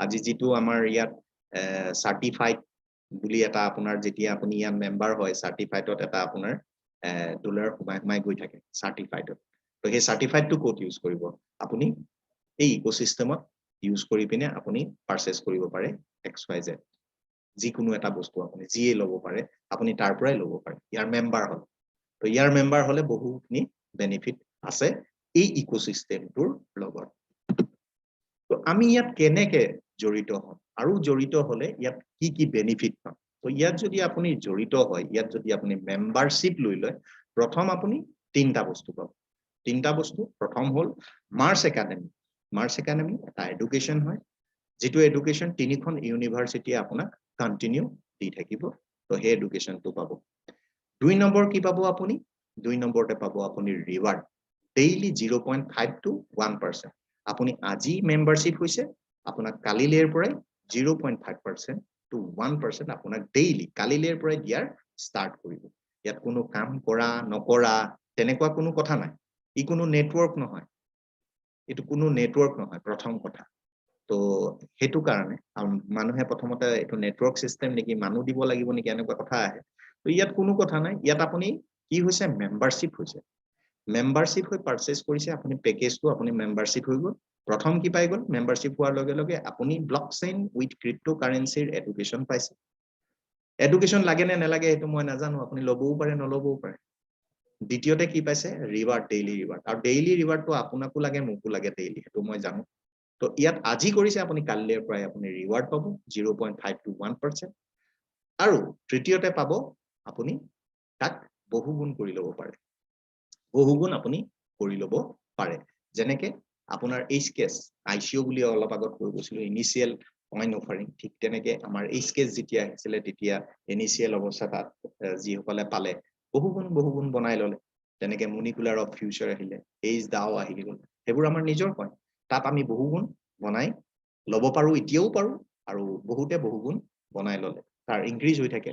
আজি যেটো আমাৰ ইয়াত সাৰ্টিফাইড বুলি এটা আপোনাৰ যেতিয়া আপুনি ইয়াৰ মেম্বাৰ হয় সাৰ্টিফাইডত এটা আপোনাৰ ডলাৰ সোমাই গৈ থাকে সাৰ্টিফাইডত তো সেই সাৰ্টিফাইডটো ক'ত ইউজ কৰিব আপুনি এই ইকোসিস্টেমত ইউজ কৰি পিনে আপুনি পাৰচেজ কৰিব পাৰে XYZ যিকোনো এটা বস্তু আপুনি যিয়ে ল'ব পাৰে আপুনি তাৰ পৰাই ল'ব পাৰে ইয়াৰ মেম্বাৰ হ'ল তো ইয়াৰ মেম্বাৰ হলে বহুখিনি বেনিফিট আছে এই ইকোসিস্টেমটোৰ লগত তো আমি ইয়াত কেনেকে জড়িত হম আৰু জড়িত হলে ইয়াত কি বেনিফিট পাম তো ইয়াত যদি আপুনি জড়িত হয় ইয়াত যদি আপুনি মেম্বাৰশ্বিপ লৈ লয় প্ৰথম আপুনি তিনটা বস্তু পাব তিনটা বস্তু প্ৰথম হ'ল মাৰ্চ একাডেমি এটা এডুকেশ্যন হয় যেটো এডুকেশ্যন তিনিখন ইউনিভাৰ্সিটি আপোনাক কন্টিনিউ দি থাকিব তো সেই এডুকেশ্যনটো পাব দুই নম্বৰ কি পাব আপুনি দুই নম্বৰতে পাব আপুনি ৰিৱাৰ্ড ডেইলি 0.5 to 1% আপুনি আজি মেম্বাৰশ্বিপ হৈছে আপোনাক কালিলেৰ পৰাই 0.5% to 1% আপোনাক ডেইলি কালিলেৰ পৰাই দিয়াৰ ষ্টাৰ্ট কৰিব ইয়াত কোনো কাম কৰা নকৰা তেনেকুৱা কোনো কথা নাই ই কোনো নেটৱৰ্ক নহয় এটো কোনো নেটৱৰ্ক নহয় প্ৰথম কথা তো হেতু কাৰণে মানুহে প্ৰথমতে এটো নেটৱৰ্ক সিস্টেম নেকি মানুহ দিব লাগিব নেকি এনেকুৱা কথা আহে তো ইয়াত কোনো কথা নাই ইয়াত আপুনি কি হৈছে মেম্বাৰশ্বিপ হৈছে মেম্বাৰশ্বিপ হৈ পাৰচেজ কৰিছে আপুনি পেকেজটো আপুনি মেম্বাৰশ্বিপ হৈ গ'ল প্ৰথম কি পাই গ'ল মেম্বাৰশ্বিপ হোৱাৰ লগে লগে আপুনি ব্লকচেইন উইথ ক্ৰিপ্টোকাৰেন্সিৰ এডুকেশ্যন পাইছে এডুকেশ্যন লাগে নে নালাগে এটো মই নাজানো আপুনি লবও পাৰে নলবও পাৰে দ্বিতীয়তে কি পাইছে ৰিৱাৰ্ড ডেইলি ৰিৱাৰ্ড আৰু ডেইলি ৰিৱাৰ্ডটো আপোনাকো লাগে মোকো লাগে ডেইলি এটো মই জানো তো ইয়াত আজি কৰিছে আপুনি কালিৰ পৰাই আপুনি ৰিৱাৰ্ড পাব 0.5 to 1% আৰু তৃতীয়তে পাব আপুনি তাক বহুগুণ কৰি ল'ব পাৰে বহুগুণ আপুনি কৰি ল'ব পাৰে যেনেকে আপোনাৰ এইচ কেছ আইচিও বুলি অলপ আগত কৈ গৈছিলো ইনিশিয়েল কইন অফাৰিং ঠিক তেনেকে আমাৰ এইচ কেছ যেতিয়া আহিছিলে তেতিয়া ইনিশিয়েল অৱস্থাত যিসকলে পালে বহুগুণ বনাই ললে তেনেকে মনিকুলাৰ অফ ফিউচাৰ আহিলে এইচ ডাও আহি গ'ল সেইবোৰ আমাৰ নিজৰ কইন তাত আমি বহুগুণ বনাই লব পাৰো এতিয়াও পাৰো আৰু বহুতে বহুগুণ বনাই ললে তাৰ ইনক্ৰিজ হৈ থাকে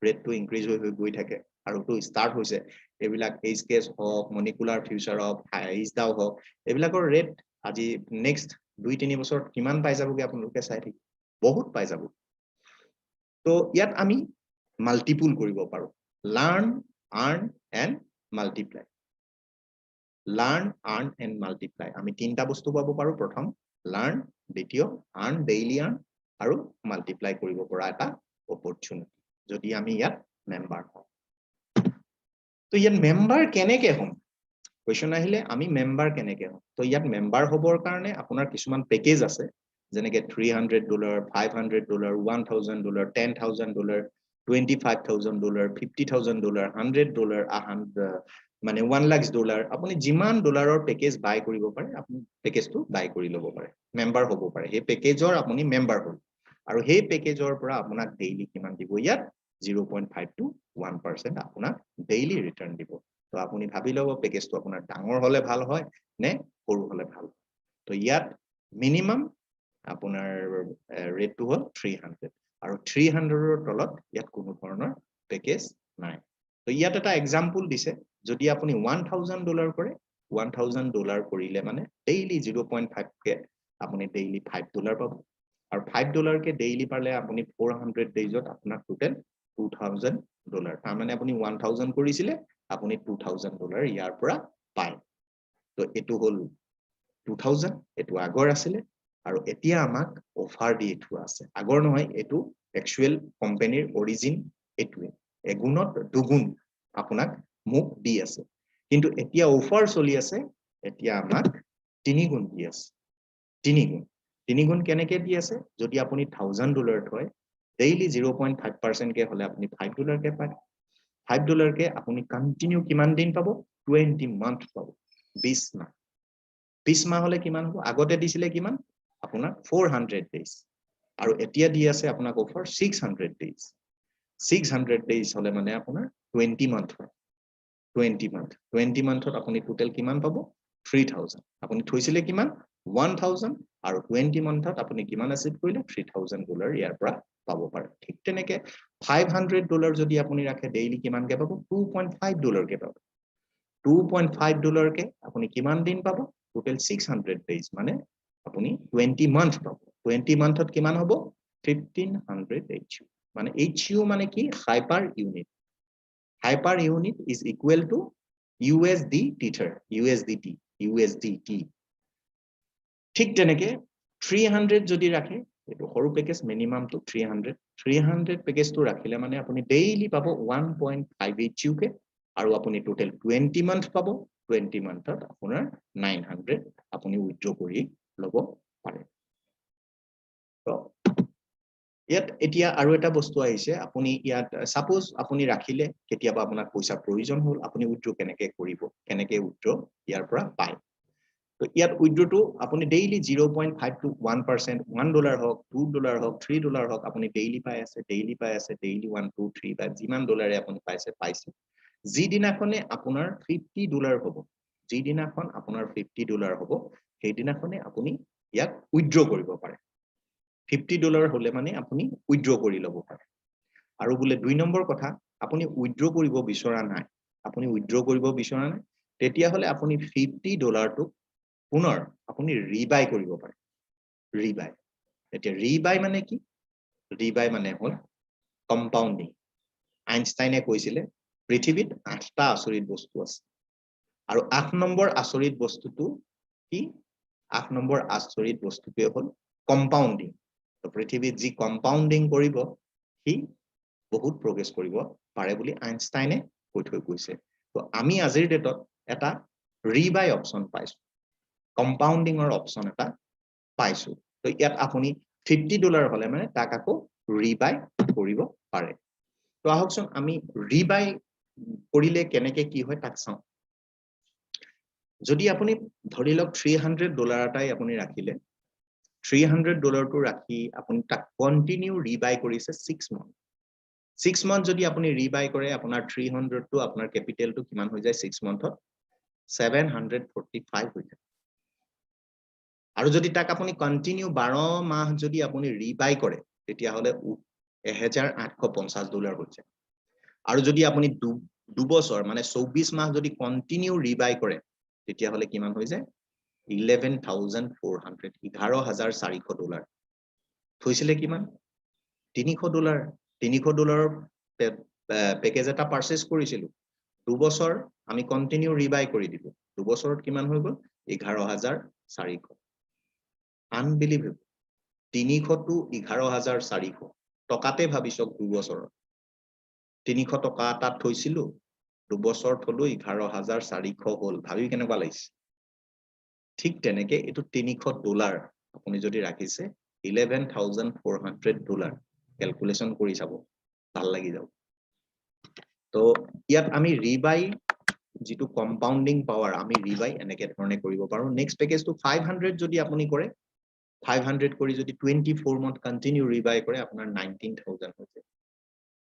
ৰেটটো ইনক্ৰিজ হৈ গৈ থাকে আৰু তো ষ্টাৰ্ট হৈছে এইবিলাক এইচ কেছ হওক মনিকুলাৰ ফিউচাৰ হওক এইচ ডাও হওক এইবিলাকৰ ৰেট আজি নেক্সট 2-3 বছৰত কিমান পাই যাবগে আপোনালোকে চাই থাকি বহুত পাই যাব তো ইয়াত আমি মাল্টিপুল কৰিব পাৰো learn আৰ্ন and multiply learn আৰ্ন and multiply আমি তিনটা বস্তু পাব পাৰো প্ৰথম লাৰ্ন দ্বিতীয় আৰ্ন ডেইলি আৰ্ন আৰু মাল্টিপ্লাই কৰিব পৰা এটা অপৰচুনিটি যদি আমি ইয়াত মেম্বাৰ হওঁ তো ইয়াত মেম্বাৰ কেনেকে হম কোৱেশ্চন আহিলে আমি মেম্বাৰ কেনেকে হম তো ইয়াত মেম্বাৰ হবৰ কাৰণে আপোনাৰ কিছুমান পেকেজ আছে যেনেকে $300 $500 $1,000 $10,000 $25,000 $50,000 $100 মানে $1 লাখ আপুনি যিমান ডলাৰৰ পেকেজ বাই কৰিব পাৰে আপুনি পেকেজটো বাই কৰি ল'ব পাৰে মেম্বাৰ হ'ব পাৰে সেই পেকেজৰ আপুনি মেম্বাৰ হ'ল আৰু সেই পেকেজৰ পৰা আপোনাক ডেইলি কিমান দিব ইয়াত 0.5 to 1% আপোনাক ডেইলি ৰিটাৰ্ণ দিব তো আপুনি ভাবি ল'ব পেকেজটো আপোনাৰ ডাঙৰ হলে ভাল হয় নে সৰু হলে ভাল তো ইয়াত মিনিমাম আপোনাৰ ৰেটটো হ'ল 300 আৰু 300ৰ তলত ইয়াত কোনো ধৰণৰ পেকেজ নাই তো ইয়াত এটা এক্সাম্পল দিছে যদি আপুনি $1,000 কৰে $1,000 কৰিলে মানে ডেইলি 0.5 কে আপুনি ডেইলি $5 পাব আৰু $5 কে ডেইলি পালে আপুনি 400 ডেইজত আপোনাৰ টোটেল $2,000 তাৰ মানে আপুনি 1,000 কৰিছিলে আপুনি $2,000 ইয়াৰ পৰা পায় তো এটো হ'ল 2000 এটো আগৰ আছিলে আৰু এতিয়া আমাক অফাৰ দি থোৱা আছে আগৰ নহয় এটো একচুৱেল কোম্পানীৰ অৰিজিন এটোৱে এগুণত দুগুণ আপোনাক মুখ দি আছে কিন্তু এতিয়া অফাৰ চলি আছে এতিয়া আমাক তিনিগুণ দি আছে তিনিগুণ কেনেকে দি আছে যদি আপুনি $1,000 থয় ডেইলি 0.5% কে হলে আপুনি $5 কে পায় $5 কে আপুনি কন্টিনিউ কিমান দিন পাব 20 মান্থ পাব 20 মাহ 20 মাহ হলে কিমান হ'ব আগতে দিছিলে কিমান আপোনাৰ 400 ডেজ আৰু এতিয়া দি আছে আপোনাক অফাৰ 600 ডেজ 600 ডেজ হলে মানে আপোনাৰ 20 মান্থ হয় 20 মান্থত আপুনি টোটেল কিমান পাব 3000 আপুনি থৈছিলে কিমান 1000 আৰু 20 মান্থত আপুনি কিমান এচিভ কৰিলে $3,000 ইয়াৰ পৰা পাব পাৰে ঠিক তেনেকে $500 যদি আপুনি ৰাখে ডেইলি কিমানকে পাব $2.5 কে পাব $2.5 কে আপুনি কিমান দিন পাব টোটেল 600 ডেজ মানে আপুনি 20 মান্থ পাব 20 মান্থত কিমান হ'ব 1500 HU মানে HU মানে কি hyper unit hyper unit is equal to USD tether USDT ঠিক তেনেকে 300 যদি ৰাখে এটো সৰু পেকেজ মিনিমাম তো 300 পেকেজটো ৰাখিলে মানে আপুনি ডেইলি পাব 1.5 HU কে আৰু আপুনি টোটেল 20 মান্থ পাব 20 মান্থত আপোনাৰ 900 আপুনি উইথড্ৰ কৰি লব পাৰে তো ইয়াত এতিয়া আৰু এটা বস্তু আহিছে আপুনি ইয়াত সাপোজ আপুনি ৰাখিলে কেতিয়াবা আপোনাক পইচা প্ৰয়োজন হ'ল আপুনি উইথড্ৰ কেনেকে কৰিব কেনেকে উইথড্ৰ ইয়াৰ পৰা পায় তো ইয়াত উইথড্ৰটো আপুনি ডেইলি 0.5 to 1% $1 হওক $2 হওক $3 হওক আপুনি ডেইলি পাই আছে ডেইলি 1 2 3 বা যিমান ডলাৰে আপুনি পাইছে যিদিনাখনে আপোনাৰ $50 হ'ব যিদিনাখন আপোনাৰ $50 হ'ব সেইদিনাখনে আপুনি ইয়াক উইথড্ৰ কৰিব পাৰে $50 হলে মানে আপুনি উইথড্ৰ কৰি ল'ব পাৰে আৰু বোলে 2 নম্বৰ কথা আপুনি উইথড্ৰ কৰিব বিচৰা নাই আপুনি উইথড্ৰ কৰিব বিচৰা নাই তেতিয়া হলে আপুনি $50 টো পুনৰ আপুনি ৰিবাই কৰিব পাৰে ৰিবাই এতিয়া ৰিবাই মানে কি ৰিবাই মানে হ'ল কম্পাউণ্ডিং আইনষ্টাইনে কৈছিলে পৃথিৱীত 8টা আচৰিত বস্তু আছে আৰু 8 নম্বৰ আচৰিত বস্তুটো কি 8 নম্বৰ আচৰিত বস্তুটোৱে হ'ল কম্পাউণ্ডিং তো পৃথিৱীত যি কম্পাউণ্ডিং কৰিব সি বহুত প্ৰগ্ৰেছ কৰিব পাৰে বুলি আইনষ্টাইনে কৈ থৈ গৈছে তো আমি আজিৰ ডেটত এটা ৰিবাই অপচন পাইছো কম্পাউণ্ডিংৰ অপচন এটা পাইছো তো ইয়াত আপুনি $50 হলে মানে তাক আকৌ ৰিবাই কৰিব পাৰে তো আহকচোন আমি ৰিবাই কৰিলে কেনেকে কি হয় তাক চাওঁ যদি আপুনি ধৰি লওক $300 এটাই আপুনি ৰাখিলে $300 টো ৰাখি আপুনি তাক কন্টিনিউ ৰিবাই কৰিছে 6 মান্থ 6 মান্থ যদি আপুনি ৰিবাই কৰে আপোনাৰ 300 টো আপোনাৰ ক্যাপিটেলটো কিমান হৈ যায় 6 মান্থত 745 হৈ যায় আৰু যদি তাক আপুনি কন্টিনিউ 12 মাহ যদি আপুনি ৰিবাই কৰে তেতিয়া হলে $1850 হৈ যায় আৰু যদি আপুনি দুবছৰ মানে 24 মাহ যদি কন্টিনিউ ৰিবাই কৰে তেতিয়া হলে কিমান হৈ যায় $11,400 $11,400 থৈছিলে কিমান $300 $300 পেকেজ এটা পাৰচেজ কৰিছিলো দুবছৰ আমি কন্টিনিউ ৰিবাই কৰি দিলো দুবছৰত কিমান হৈ গল 11,400 আনবিলিভেবল 300 to 11,400 টকাতে ভাবিছক দুবছৰত 300 টকা তাত থৈছিলো দুবছৰ থলো 11,400 হল ভাবি কেনেকুৱা লাগিছে ঠিক তেনেকে এটো $300 আপুনি যদি ৰাখিছে $11,400 ক্যালকুলেশন কৰি চাব ভাল লাগি যাব তো ইয়াত আমি ৰিবাই যেটো কম্পাউণ্ডিং পাৱাৰ আমি ৰিবাই এনেকে ধৰণে কৰিব পাৰো নেক্সট পেকেজটো 500 যদি আপুনি কৰে 500 কৰি যদি 24 মান্থ কন্টিনিউ ৰিবাই কৰে আপোনাৰ 19,000 হৈ যায়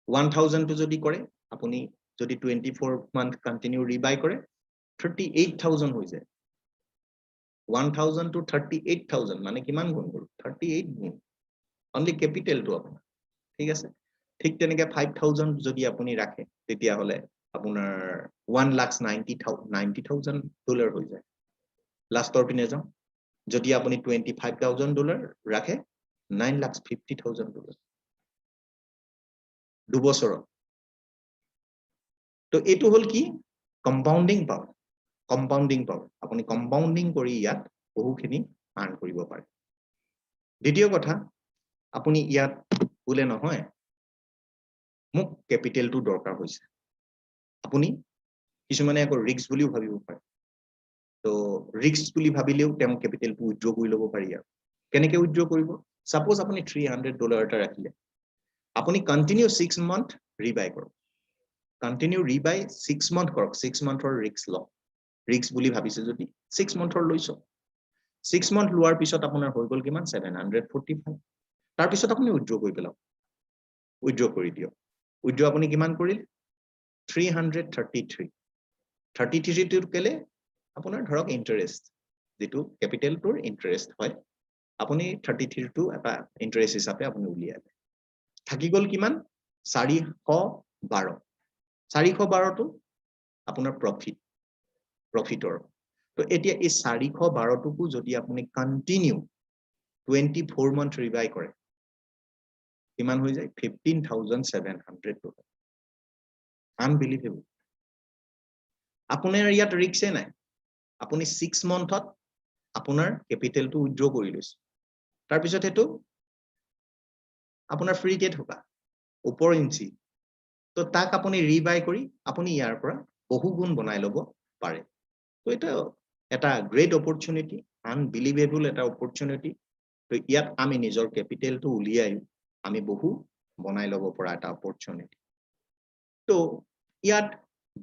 1,000 টো যদি কৰে আপুনি যদি 24 মান্থ কন্টিনিউ ৰিবাই কৰে 38,000 হৈ যায় 1,000 to 38,000 মানে কিমান গুণ হ'ল 38 গুণ অনলি ক্যাপিটেল টো আপোনাৰ ঠিক আছে ঠিক তেনেকে 5,000 যদি আপুনি ৰাখে তেতিয়া হলে আপোনাৰ $1,90,000 হৈ যায় লাষ্টৰ পিনে যাও যদি আপুনি $25,000 ৰাখে $9,50,000 দুবছৰত তো এটো হল কি কম্পাউণ্ডিং পাৱাৰ আপুনি কম্পাউণ্ডিং কৰি ইয়াত বহুখিনি আৰ্ন কৰিব পাৰে দ্বিতীয় কথা আপুনি ইয়াত বুলে নহয় মোক ক্যাপিটেলটো দৰকাৰ হৈছে আপুনি কিছুমানে আকৌ ৰিস্ক বুলিও ভাবিব পাৰে তো ৰিস্ক বুলি ভাবিলেও তেওঁ ক্যাপিটেলটো উইথড্ৰ কৰি ল'ব পাৰি আৰু কেনেকে উইথড্ৰ কৰিব সাপোজ আপুনি $300 এটা ৰাখিলে আপুনি কন্টিনিউ 6 মান্থ ৰিবাই কৰক কন্টিনিউ ৰিবাই 6 মান্থ কৰক 6 মান্থৰ ৰিস্ক বুলি ভাবিছে যদি 6 মান্থৰ লৈছো 6 মান্থ লোৱাৰ পিছত আপোনাৰ হৈ গল কিমান 745 তাৰ পিছত আপুনি উইথড্ৰ কৰি পেলাও উইথড্ৰ কৰি দিয়ক উইথড্ৰ আপুনি কিমান কৰিল 333 টোৰ কেলে আপোনাৰ ধৰক ইন্টাৰেষ্ট যেটো ক্যাপিটেলটোৰ ইন্টাৰেষ্ট হয় আপুনি 33 টো এটা ইন্টাৰেষ্ট হিচাপে আপুনি উলিয়ালে থাকি গল কিমান 412 টো আপোনাৰ প্ৰফিটৰ তো এতিয়া এই 412 টোকো যদি আপুনি কন্টিনিউ 24 মান্থ ৰিবাই কৰে কিমান হৈ যায় $15,700 আনবিলিভেবল আপোনাৰ ইয়াত ৰিস্ক নাই আপুনি 6 মান্থত আপোনাৰ ক্যাপিটেলটো উইথড্ৰ কৰি লৈছে তাৰ পিছত হেতু আপোনাৰ ফ্ৰী কে থকা ওপৰ ইঞ্চি তো তাক আপুনি ৰিবাই কৰি আপুনি ইয়াৰ পৰা বহু গুণ বনাই লব পাৰে তো এটা গ্ৰেট অপৰচুনিটি আনবিলিভেবল এটা অপৰচুনিটি তো ইয়াত আমি নিজৰ ক্যাপিটেলটো উলিয়াই আমি বহু বনাই লব পৰা এটা অপৰচুনিটি তো ইয়াত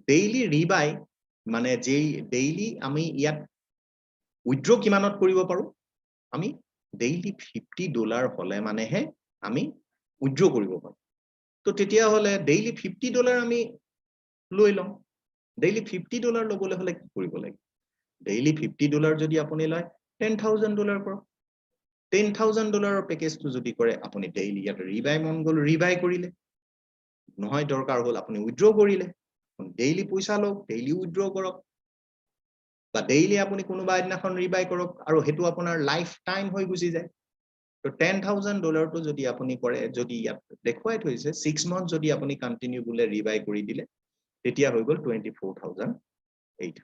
ডেইলি ৰিবাই মানে যে ডেইলি আমি ইয়াত উইথড্ৰ কিমানত কৰিব পাৰো আমি ডেইলি $50 হলে মানেহে আমি উইথড্ৰ কৰিব পাৰো তো তেতিয়া হলে ডেইলি $50 আমি লৈ লম ডেইলি $50 লবলৈ হলে কি কৰিব লাগে ডেইলি $50 যদি আপুনি লয় $10,000 কৰক $10,000 পেকেজটো যদি কৰে আপুনি ডেইলি ইয়াত ৰিবাই মন গল ৰিবাই কৰিলে নহয় দৰকাৰ হল আপুনি উইথড্ৰ কৰিলে ডেইলি পইচা লওক ডেইলি উইথড্ৰ কৰক বা ডেইলি আপুনি কোনোবা এদিনাখন ৰিবাই কৰক আৰু হেতু আপোনাৰ লাইফ টাইম হৈ গুচি যায় তো $10,000 টো যদি আপুনি কৰে যদি ইয়াত দেখুৱাই থৈছে 6 মান্থ যদি আপুনি কন্টিনিউ বুলে ৰিবাই কৰি দিলে তেতিয়া হৈ গল 24,800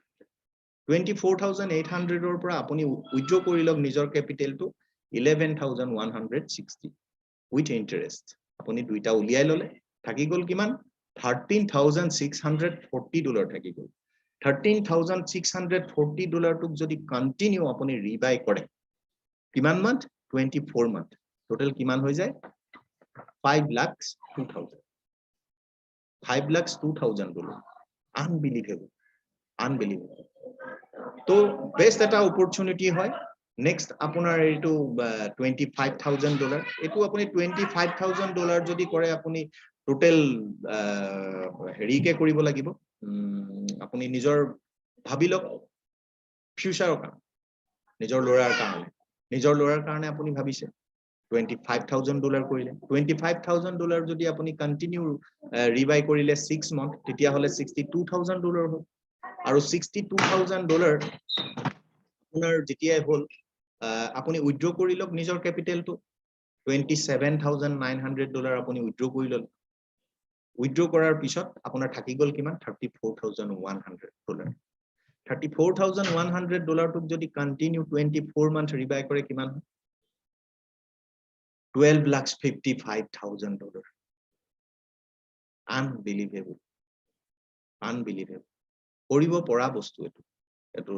24,800 ৰ পৰা আপুনি উইথড্ৰ কৰি লওক নিজৰ কেপিটেলটো 11,160 উইথ ইন্টাৰেষ্ট আপুনি দুইটা উলিয়াই ললে থাকি গল কিমান $13,640 থাকি গল $13,640 টোক যদি কন্টিনিউ আপুনি ৰিবাই কৰে কিমান মান্থ 24 মান্থ টোটাল কিমান হৈ যায় 5,02,000 $5,02,000 আনবিলিভেবল তো বেস্ট এটা অপৰচুনিটি হয় নেক্সট আপোনাৰ এইটো $25,000 এটো আপুনি $25,000 যদি কৰে আপুনি টোটাল হেৰিকে কৰিব লাগিব আপুনি নিজৰ ভাবি লওক ফিউচাৰৰ কাৰণে নিজৰ লৰাৰ কাৰণে আপুনি ভাবিছে $25,000 কৰিলে $25,000 যদি আপুনি কন্টিনিউ ৰিবাই কৰিলে 6 মান্থ তেতিয়া হলে $62,000 হ'ল আৰু $62,000 আপোনাৰ যেতিয়াই হ'ল আপুনি উইথড্ৰ কৰি লওক নিজৰ কেপিটেলটো $27,900 আপুনি উইথড্ৰ কৰি ললে উইথড্ৰ কৰাৰ পিছত আপোনাৰ থাকি গল কিমান $34,100 $34,100 টোক যদি কন্টিনিউ 24 মান্থ ৰিবাই কৰে কিমান হয় $12,55,000 আনবিলিভেবল কৰিব পৰা বস্তু এটো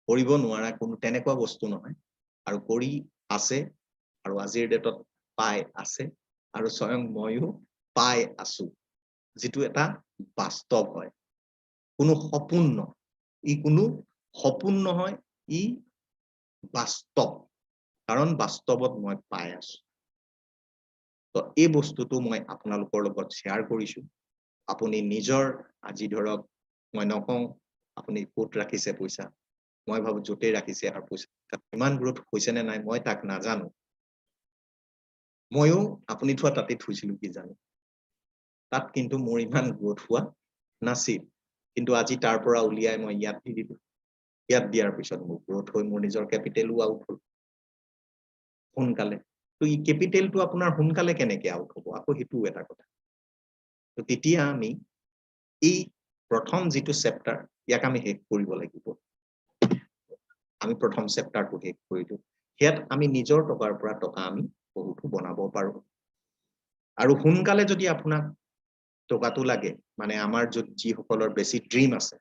কৰিব নোৱাৰা কোনো তেনেকুৱা বস্তু নহয় আৰু কৰি আছে আৰু আজিৰ ডেটত পাই আছে আৰু স্বয়ং ময়ো পাই আছো যেটো এটা বাস্তৱ হয় কোনো সপোন নহয় ই কোনো সপোন নহয় ই বাস্তৱ কাৰণ বাস্তৱত মই পাই আছো তো এই বস্তুটো মই আপোনালোকৰ লগত শেয়াৰ কৰিছো আপুনি নিজৰ আজি ধৰক মই নকওঁ আপুনি কোট ৰাখিছে পইচা মই ভাবো জোতে ৰাখিছে আৰু পইচা ইমান গ্ৰোথ হৈছে নে নাই মই তাক নাজানো ময়ো আপুনি থোৱা তাতে থৈছিলো কি জানো তাত কিন্তু মোৰ ইমান গ্ৰোথ হোৱা নাছিল কিন্তু আজি তাৰ পৰা উলিয়াই মই ইয়াত দি দিলো ইয়াত দিয়াৰ পিছত মোৰ গ্ৰোথ হৈ মোৰ নিজৰ কেপিটেলো আউট হ'ল সোনকালে তো এই কেপিটেলটো আপোনাৰ সোনকালে কেনেকে আউট হ'ব আকৌ হেতু এটা কথা তো তেতিয়া আমি এই প্ৰথম যেটো চেপ্টাৰ ইয়াক আমি শেষ কৰিব লাগিব আমি প্ৰথম চেপ্টাৰটো শেষ কৰিলো হেত আমি নিজৰ টকাৰ পৰা টকা আমি বহুতো বনাব পাৰো আৰু সোনকালে যদি আপোনাক টকাটো লাগে মানে আমাৰ যি সকলৰ বেছি ড্ৰিম আছে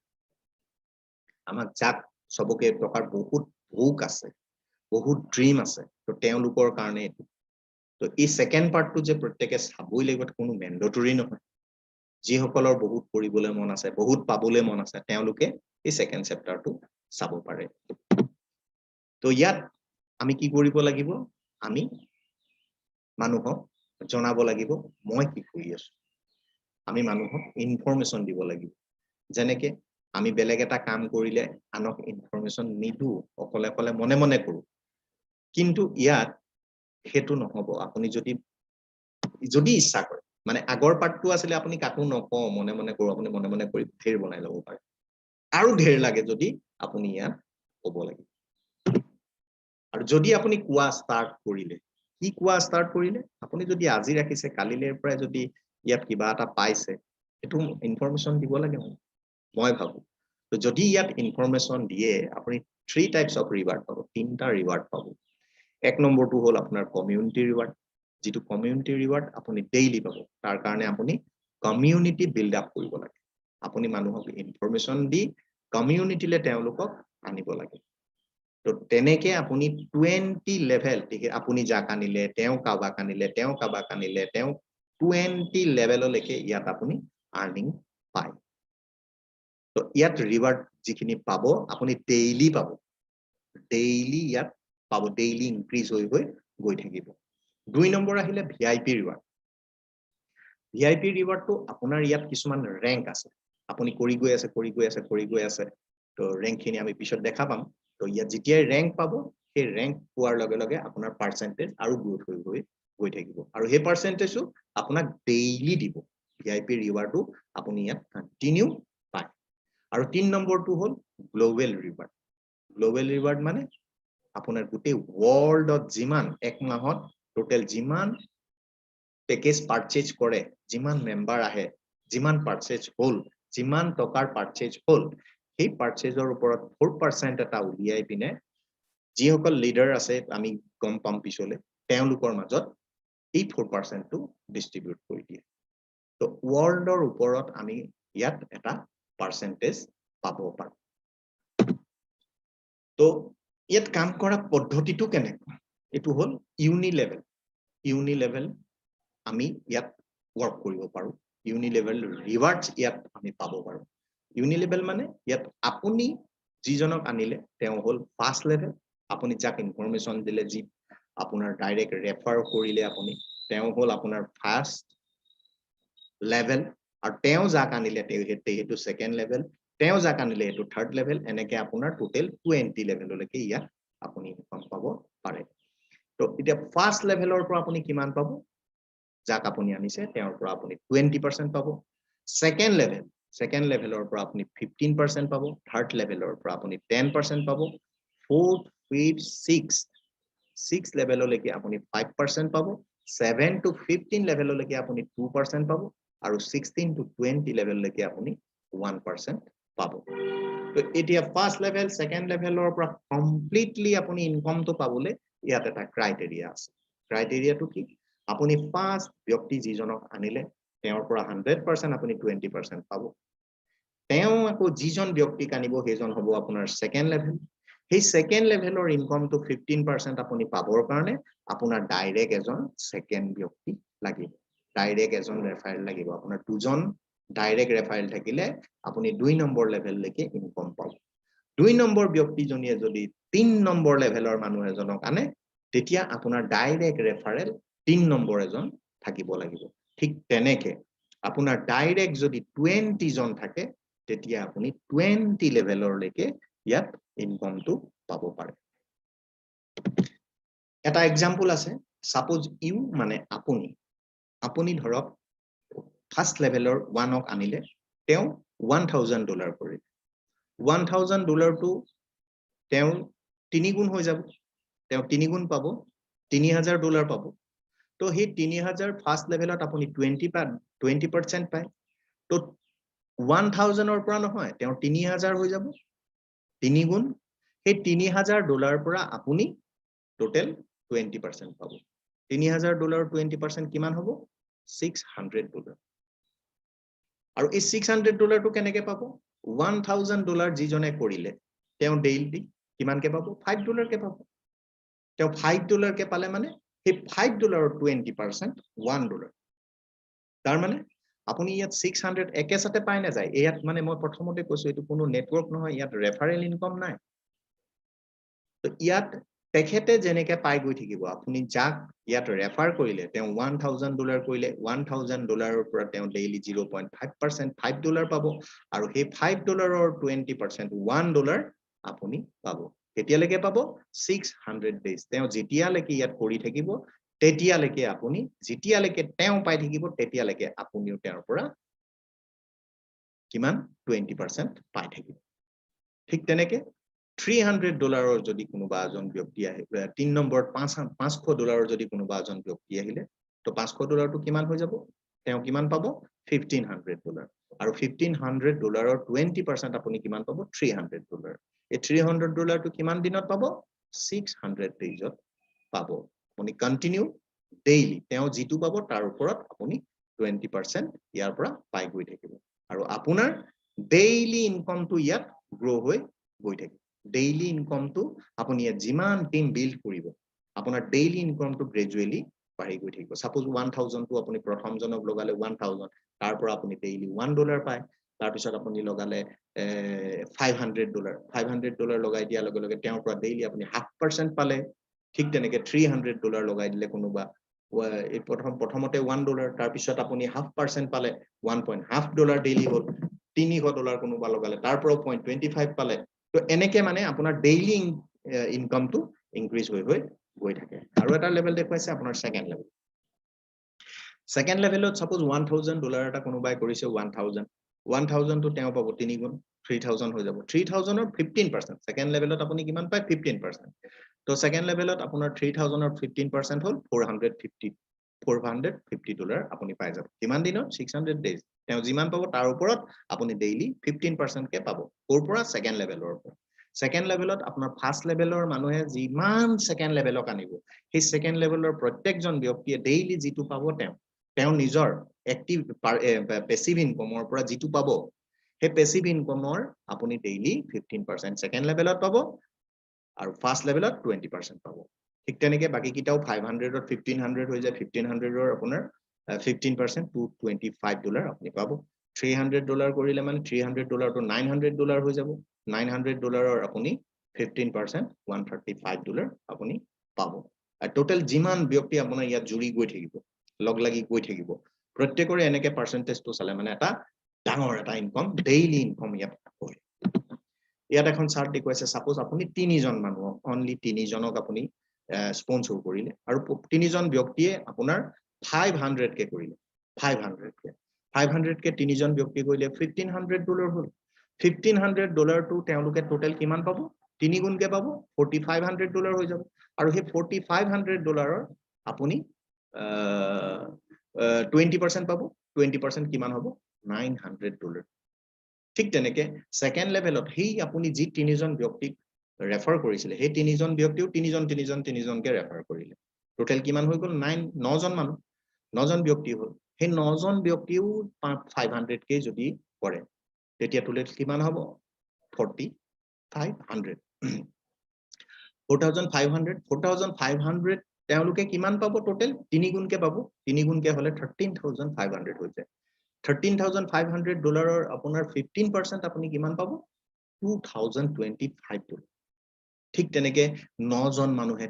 আমাক যাক সবকে টকাৰ বহুত ভোক আছে বহুত ড্ৰিম আছে তো তেওঁলোকৰ কাৰণে তো এই সেকেন্ড পাৰ্টটো যে প্ৰত্যেকে চাবই লাগিব কোনো মেন্ডেটৰি নহয় যি সকলৰ বহুত কৰিবলৈ মন আছে বহুত পাবলৈ মন আছে তেওঁলোকে এই সেকেন্ড চেপ্টাৰটো চাব পাৰে তো ইয়াত আমি কি কৰিব লাগিব আমি মানুহক জনাব লাগিব মই কি কৰি আছো আমি মানুহক ইনফৰমেশন দিব লাগিব যেনেকে আমি বেলেগ এটা কাম কৰিলে আনক ইনফৰমেশন নিদু অকলে অকলে মনে মনে কৰো কিন্তু ইয়াত হেতু নহব আপুনি যদি ইচ্ছা কৰে মানে আগৰ পাৰ্টটো আছিল আপুনি কাকো নকও মনে মনে কৰো আপুনি মনে মনে কৰি ফেৰ বনাই লব পাৰে আৰু ঢেৰ লাগে যদি আপুনি ইয়াত ক'ব লাগিব আৰু যদি আপুনি কোৱা ষ্টাৰ্ট কৰিলে কি কোৱা ষ্টাৰ্ট কৰিলে আপুনি যদি আজি ৰাখিছে কালিলেৰ পৰা যদি ইয়াত কিবা এটা পাইছে এটো ইনফৰমেশন দিব লাগে মই ভাবো তো যদি ইয়াত ইনফৰমেশন দিয়ে আপুনি 3 টাইপস অফ ৰিৱাৰ্ড পাব তিনটা ৰিৱাৰ্ড পাব এক নম্বৰটো হ'ল আপোনাৰ কমিউনিটি ৰিৱাৰ্ড যেটো কমিউনিটি ৰিৱাৰ্ড আপুনি ডেইলি পাব তাৰ কাৰণে আপুনি কমিউনিটি বিল্ড আপ কৰিব লাগে আপুনি মানুহক ইনফৰমেশন দি কমিউনিটিলে তেওঁলোকক আনিব লাগে তো তেনেকে আপুনি 20 লেভেল আপুনি যাক আনিলে তেওঁ কাবাক আনিলে তেওঁ কাবাক আনিলে তেওঁ 20 লেভেললৈকে ইয়াত আপুনি আৰ্নিং পায় তো ইয়াত ৰিৱাৰ্ড যিখিনি পাব আপুনি ডেইলি পাব ডেইলি ইয়াত পাব ডেইলি ইনক্ৰিজ হৈ গৈ থাকিব 2 নম্বৰ আহিলে ভিআইপি ৰিৱাৰ্ড ভিআইপি ৰিৱাৰ্ডটো আপোনাৰ ইয়াত কিছুমান ৰেংক আছে আপুনি কৰি গৈ আছে তো ৰেংকখিনি আমি পিছত দেখা পাম তো ইয়াত যেতিয়া ৰেংক পাব সেই ৰেংক পোৱাৰ লগে লগে আপোনাৰ পাৰ্চেন্টেজ আৰু গ্ৰোথ হৈ গৈ থাকিব আৰু সেই পাৰ্চেন্টেজও আপোনাক ডেইলি দিব ভিআইপি ৰিৱাৰ্ডটো আপুনি ইয়াত কন্টিনিউ পায় আৰু 3 নম্বৰটো হ'ল গ্লোবেল ৰিৱাৰ্ড মানে আপোনাৰ গোটেই ওয়াৰ্ল্ডত যিমান এক মাহত টোটাল যিমান পেকেজ পাৰচেজ কৰে যিমান মেম্বাৰ আহে যিমান পাৰচেজ হল যিমান টকাৰ পাৰচেজ হল সেই পাৰচেজৰ ওপৰত 4% এটা উলিয়াই পিনে যিসকল লিডাৰ আছে আমি গম পাম পিছলে তেওঁলোকৰ মাজত এই 4% টো ডিস্ট্ৰিবিউট কৰি দিয়ে তো ওয়াৰ্ল্ডৰ ওপৰত আমি ইয়াত এটা পাৰ্সেন্টেজ পাব পাৰো তো ইয়াত কাম কৰা পদ্ধতিটো কেনেকুৱা এটো হল ইউনি লেভেল আমি ইয়াত ওয়াৰ্ক কৰিব পাৰো ইউনি লেভেল ৰিৱাৰ্ডছ ইয়াত আমি পাব পাৰো ইউনি লেভেল মানে ইয়াত আপুনি যিজনক আনিলে তেওঁ হল ফাৰ্স্ট লেভেল আপুনি যাক ইনফৰমেশন দিলে যি আপোনাৰ ডাইৰেক্ট ৰেফাৰ কৰিলে আপুনি তেওঁ হল আপোনাৰ ফাৰ্স্ট লেভেল আৰু তেওঁ যাক আনিলে হেতু সেকেন্ড লেভেল তেওঁ যাক আনিলে হেতু থার্ড লেভেল এনেকে আপোনাৰ টোটাল 20 লেভেললৈকে ইয়াত আপুনি ইনকাম পাব পাৰে তো এতিয়া ফাৰ্স্ট লেভেলৰ পৰা আপুনি কিমান পাব যাক আপুনি আনিছে তেওঁৰ পৰা আপুনি 20% পাব সেকেন্ড লেভেলৰ পৰা আপুনি 15% পাব থাৰ্ড লেভেলৰ পৰা আপুনি 10% পাব ফোর্থ ফিফথ সিক্স লেভেললৈকে আপুনি 5% পাব 7 to 15 লেভেললৈকে আপুনি 2% পাব আৰু 16 to 20 লেভেললৈকে আপুনি 1% পাব তো এতিয়া ফাৰ্স্ট লেভেল সেকেন্ড লেভেলৰ পৰা কমপ্লিটলি আপুনি ইনকামটো পাবলৈ ইয়াত এটা ক্ৰাইটেৰিয়া আছে ক্ৰাইটেৰিয়াটো কি আপুনি ফাৰ্স্ট ব্যক্তি যিজনক আনিলে তেওঁৰ পৰা 100% আপুনি 20% পাব তেওঁ আকৌ যিজন ব্যক্তিক আনিব সেইজন হ'ব আপোনাৰ সেকেন্ড লেভেল সেই সেকেন্ড লেভেলৰ ইনকামটো 15% আপুনি পাবৰ কাৰণে আপোনাৰ ডাইৰেক্ট এজন সেকেন্ড ব্যক্তি লাগিব ডাইৰেক্ট এজন ৰেফাৰেল লাগিব আপোনাৰ দুজন ডাইৰেক্ট ৰেফাৰেল থাকিলে আপুনি 2 নম্বৰ লেভেললৈকে ইনকাম পাব 2 নম্বৰ ব্যক্তিজনীয়ে যদি 3 নম্বৰ লেভেলৰ মানুহ এজনক আনে তেতিয়া আপোনাৰ ডাইৰেক্ট ৰেফাৰেল 3 নম্বৰ এজন থাকিব লাগিব ঠিক তেনেকে আপোনাৰ ডাইৰেক্ট যদি 20 জন থাকে তেতিয়া আপুনি 20 লেভেলৰলৈকে ইয়াত ইনকামটো পাব পাৰে এটা এক্সাম্পল আছে সাপোজ ইউ মানে আপুনি ধৰক ফাৰ্স্ট লেভেলৰ 1ক আনিলে তেওঁ $1000 কৰি $1000 টো তেওঁ 3 গুণ হৈ যাব তেওঁ 3 গুণ পাব $3000 পাব তো হে 3000 ফার্স্ট লেভেলত আপুনি 20% পায় তো 1000 ৰ পৰা নহয় তেওঁ 3000 হৈ যাব 3 গুণ হে $3000 পৰা আপুনি টোটাল 20% পাব $3000 20% কিমান হ'ব $600 আৰু এই $600 টো কেনেকে পাব $1000 যিজনে কৰিলে তেওঁ ডেইলি কিমানকে পাব $5 কে পাব তেওঁ $5 কে পালে মানে এই $5 20% $1 তাৰ মানে আপুনি ইয়াত 600 একেসাথে পাই না যায় ইয়াত মানে মই প্ৰথমতে কৈছো এটো কোনো নেটৱৰ্ক নহয় ইয়াত ৰেফাৰেল ইনকাম নাই তো ইয়াত তেখেতে যেনেকে পাই গৈ থাকিব আপুনি যাক ইয়াত ৰেফাৰ কৰিলে তেওঁ $1000 কৰিলে $1000 ৰ পৰা তেওঁ ডেইলি 0.5% $5 পাব আৰু সেই $5 20% $1 আপুনি পাব কেতিয়ালৈকে পাব 600 ডেজ তেওঁ যেতিয়ালৈকে ইয়াত কৰি থাকিব তেতিয়ালৈকে আপুনি যেতিয়ালৈকে তেওঁ পাই থাকিব তেতিয়ালৈকে আপুনিও তেওঁৰ পৰা কিমান 20% পাই থাকিব ঠিক তেনেকে $300 যদি কোনোবা এজন ব্যক্তি আহে 3 নম্বৰত $500 যদি কোনোবা এজন ব্যক্তি আহিলে তো $500 টো কিমান হৈ যাব তেওঁ কিমান পাব $1500 আৰু $1500 20% আপুনি কিমান পাব $300 এই $300 টো কিমান দিনত পাব 600 ডেজত পাব আপুনি কন্টিনিউ ডেইলি তেওঁ যিটো পাব তাৰ ওপৰত আপুনি 20% ইয়াৰ পৰা পাই গৈ থাকিব আৰু আপোনাৰ ডেইলি ইনকামটো ইয়াত গ্ৰো হৈ গৈ থাকিব ডেইলি ইনকামটো আপুনি ইয়াত যিমান টিম বিল্ড কৰিব আপোনাৰ ডেইলি ইনকামটো গ্ৰেজুৱেলি বাঢ়ি গৈ থাকিব সাপোজ 1000 টো আপুনি প্ৰথম জনক লগালে 1000 তাৰ পৰা আপুনি ডেইলি $1 পায় তাৰ পিছত আপুনি লগালে $500 লগাই দিয়াৰ লগে লগে তেওঁৰ পৰা ডেইলি আপুনি 0.5% পালে ঠিক তেনেকে $300 লগাই দিলে কোনোবা এই প্ৰথমতে $1 তাৰ পিছত আপুনি 0.5% পালে $1.5 ডেইলি হ'ল $300 কোনোবা লগালে তাৰ পৰা 0.25 পালে তো এনেকে মানে আপোনাৰ ডেইলি ইনকামটো ইনক্ৰিজ হৈ গৈ থাকে আৰু এটা লেভেল দেখুৱাইছে আপোনাৰ সেকেন্ড লেভেলত সাপোজ $1000 এটা কোনোবাই কৰিছে 1000 টো তেওঁ পাব 3 গুণ 3000 হৈ যাব 3000 ৰ 15% সেকেন্ড লেভেলত আপুনি কিমান পায় 15% তো সেকেন্ড লেভেলত আপোনাৰ 3000 ৰ 15% হ'ল $450 আপুনি পাই যাব কিমান দিনত 600 ডেজ তেওঁ যিমান পাব তাৰ ওপৰত আপুনি ডেইলি 15% কে পাব কোৰ পৰা সেকেন্ড লেভেলৰ পৰা সেকেন্ড লেভেলত আপোনাৰ ফাৰ্স্ট লেভেলৰ মানুহে যিমান সেকেন্ড লেভেলক আনিব সেই সেকেন্ড লেভেলৰ প্ৰত্যেকজন ব্যক্তিয়ে ডেইলি যিটো পাব তেওঁ নিজৰ এক্টিভ পেসিভ ইনকামৰ পৰা যিটো পাব সেই পেসিভ ইনকামৰ আপুনি ডেইলি 15% সেকেন্ড লেভেলত পাব আৰু ফাৰ্স্ট লেভেলত 20% পাব ঠিক তেনেকে বাকি কিটাও 500 ৰ 1500 হৈ যায় 1500 ৰ আপোনাৰ 15% to $25 আপুনি পাব $300 কৰিলে মানে $300 to $900 হৈ যাব $900 ৰ আপুনি 15% $135 আপুনি পাব আৰু টোটাল যিমান ব্যক্তি আপোনাৰ ইয়াত জুৰি গৈ থাকিব লগ লাগি গৈ থাকিব প্ৰত্যেকৰে এনেকে পাৰ্সেন্টেজটো চালে মানে এটা ডাঙৰ এটা ইনকাম ডেইলি ইনকাম ইয়াত হয় ইয়াত এখন চাৰ্ট দেখুৱাইছে সাপোজ আপুনি তিনিজন মানুহ অনলি তিনিজনক আপুনি স্পন্সৰ কৰিলে আৰু তিনিজন ব্যক্তিয়ে আপোনাৰ 500 কে কৰিলে 500 কে তিনিজন ব্যক্তি কৰিলে $1500 হ'ল $1500 টো তেওঁলোকে টোটাল কিমান পাব তিনি গুণকে পাব $4500 হৈ যাব আৰু সেই $4500 আপুনি 20% পাব 20% কিমান হ'ব $900 ঠিক তেনেকে সেকেন্ড লেভেলত হেই আপুনি যি তিনিজন ব্যক্তিক ৰেফাৰ কৰিছিলে সেই তিনিজন ব্যক্তিও তিনিজনকে ৰেফাৰ কৰিলে টোটাল কিমান হৈ গ'ল 9জন মানুহ 9জন ব্যক্তি হ'ল সেই 9জন ব্যক্তিও 500 কে যদি কৰে তেতিয়া টোটাল কিমান হ'ব 4500 4500 তেওঁলোকে কিমান পাব টোটাল তিনি গুণকে পাব তিনি গুণকে হলে 13500 হৈ যায় $13,500 আপোনাৰ 15% আপুনি কিমান পাব $2025 ঠিক তেনেকে 9জন মানুহে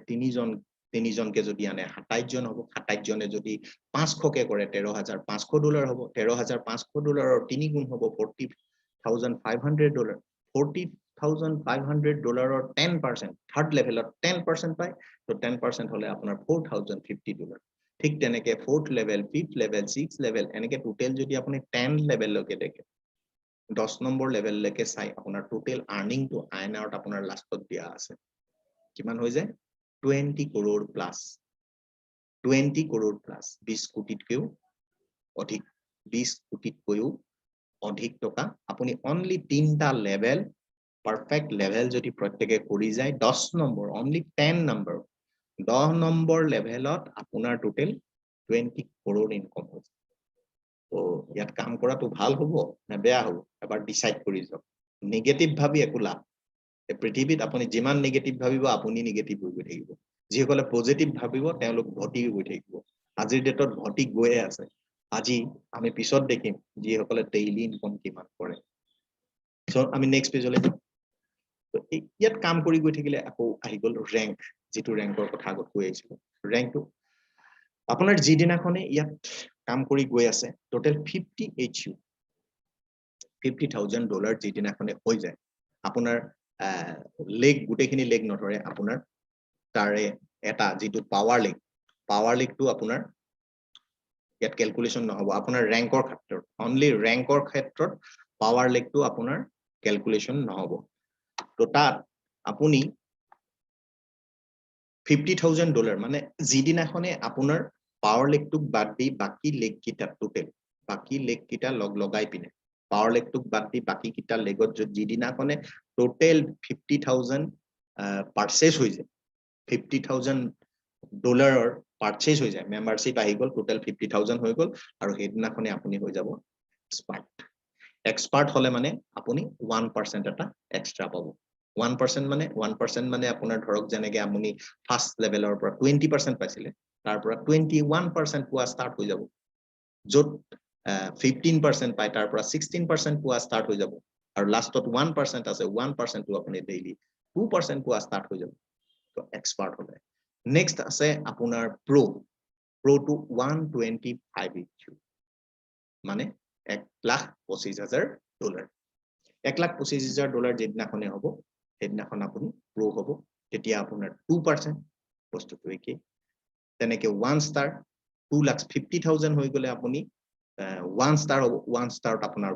তিনিজনকে যদি আনে 27জন হ'ব 27জনে যদি 500 কে কৰে $13,500 হ'ব $13,500 তিনি গুণ হ'ব $40,500 $40,500 ৰ 10% থাৰ্ড লেভেলত 10% পায় তো 10% হলে আপোনাৰ $4,050 ঠিক তেনেকে 4th level 5th level 6th level এনেকে টোটাল যদি আপুনি 10 লেভেল লৈকে দেখে 10 নম্বৰ লেভেল লৈকে চাই আপোনাৰ টোটাল আৰ্নিং টু আইনাৰত আপোনাৰ লাষ্টত দিয়া আছে কিমান হৈ যায় 20 crore প্লাস 20 crore প্লাস 20 কোটিতকৈও অধিক 20 কোটিতকৈও অধিক টকা আপুনি অনলি 3টা লেভেল পারফেক্ট লেভেল যদি প্ৰত্যেকে কৰি যায় 10 নম্বৰ অনলি 10 নম্বৰ 10 নম্বৰ লেভেলত আপোনাৰ টোটাল 20 crore ইনকাম হৈছে তো ইয়াত কাম কৰাটো ভাল হ'ব না বেয়া হ'ব এবাৰ ডিসাইড কৰি যাওক নেগেটিভ ভাবি একো লাভ এই পৃথিৱীত আপুনি যিমান নেগেটিভ ভাবিব আপুনি নেগেটিভ হৈ গৈ থাকিব যিসকলে পজিটিভ ভাবিব তেওঁলোক ঘটি গৈ থাকিব আজিৰ ডেটত ঘটি গৈয়ে আছে আজি আমি পিছত দেখিম যিসকলে ডেইলি ইনকাম কিমান কৰে সো আমি নেক্সট পেজলৈ যাম তো ইয়াত কাম কৰি গৈ থাকিলে আকৌ আহি গ'ল ৰেংক যেটো ৰেংকৰ কথা আগত কৈ আহিছিল ৰেংকটো আপোনাৰ যিদিনাখনে ইয়াত কাম কৰি গৈ আছে টোটাল 50 HU $50,000 যিদিনাখনে হৈ যায় আপোনাৰ লেগ গুটেখিনি লেগ নধৰে আপোনাৰ তাৰে এটা যেটো পাৱাৰ লেগটো আপোনাৰ ইয়াত ক্যালকুলেশন নহব আপোনাৰ ৰেংকৰ ক্ষেত্ৰত অনলি ৰেংকৰ ক্ষেত্ৰত পাৱাৰ লেগটো আপোনাৰ ক্যালকুলেশন নহব তো তাত আপুনি $50,000 মানে যিদিনাখনে আপোনাৰ পাৱাৰ লেগটোক বাদ দি বাকি লেগ কিটা টোটাল বাকি লেগ কিটা লগাই পিনে পাৱাৰ লেগটোক বাদ দি বাকি কিটা লেগত যিদিনাখনে টোটাল 50,000 পারচেজ হৈ যায় $50,000 পারচেজ হৈ যায় মেম্বাৰশিপ আহি গ'ল টোটাল 50,000 হৈ গ'ল আৰু হেদিনাখনে আপুনি হৈ যাব এক্সপাৰ্ট হলে মানে আপুনি 1% এটা এক্সট্ৰা পাব 1% মানে আপোনাৰ ধৰক যেনেকে আপুনি ফাৰ্স্ট লেভেলৰ পৰা 20% পাইছিলে তাৰ পৰা 21% পোৱা স্টাৰ্ট হৈ যাব যত 15% পায় তাৰ পৰা 16% পোৱা স্টাৰ্ট হৈ যাব আৰু লাষ্টত 1% আছে 1% টো আপুনি ডেইলি 2% পোৱা স্টাৰ্ট হৈ যাব তো এক্সপাৰ্ট হলে নেক্সট আছে আপোনাৰ প্ৰো টো 125 HU মানে $1,25,000 $1,25,000 যেদিনাখনে হ'ব সেদিনাখন আপুনি প্ৰো হ'ব তেতিয়া আপোনাৰ 2% বস্তুটো একে তেনেকে 1 ষ্টাৰ 2,50,000 হৈ গলে আপুনি 1 ষ্টাৰ হ'ব 1 ষ্টাৰত আপোনাৰ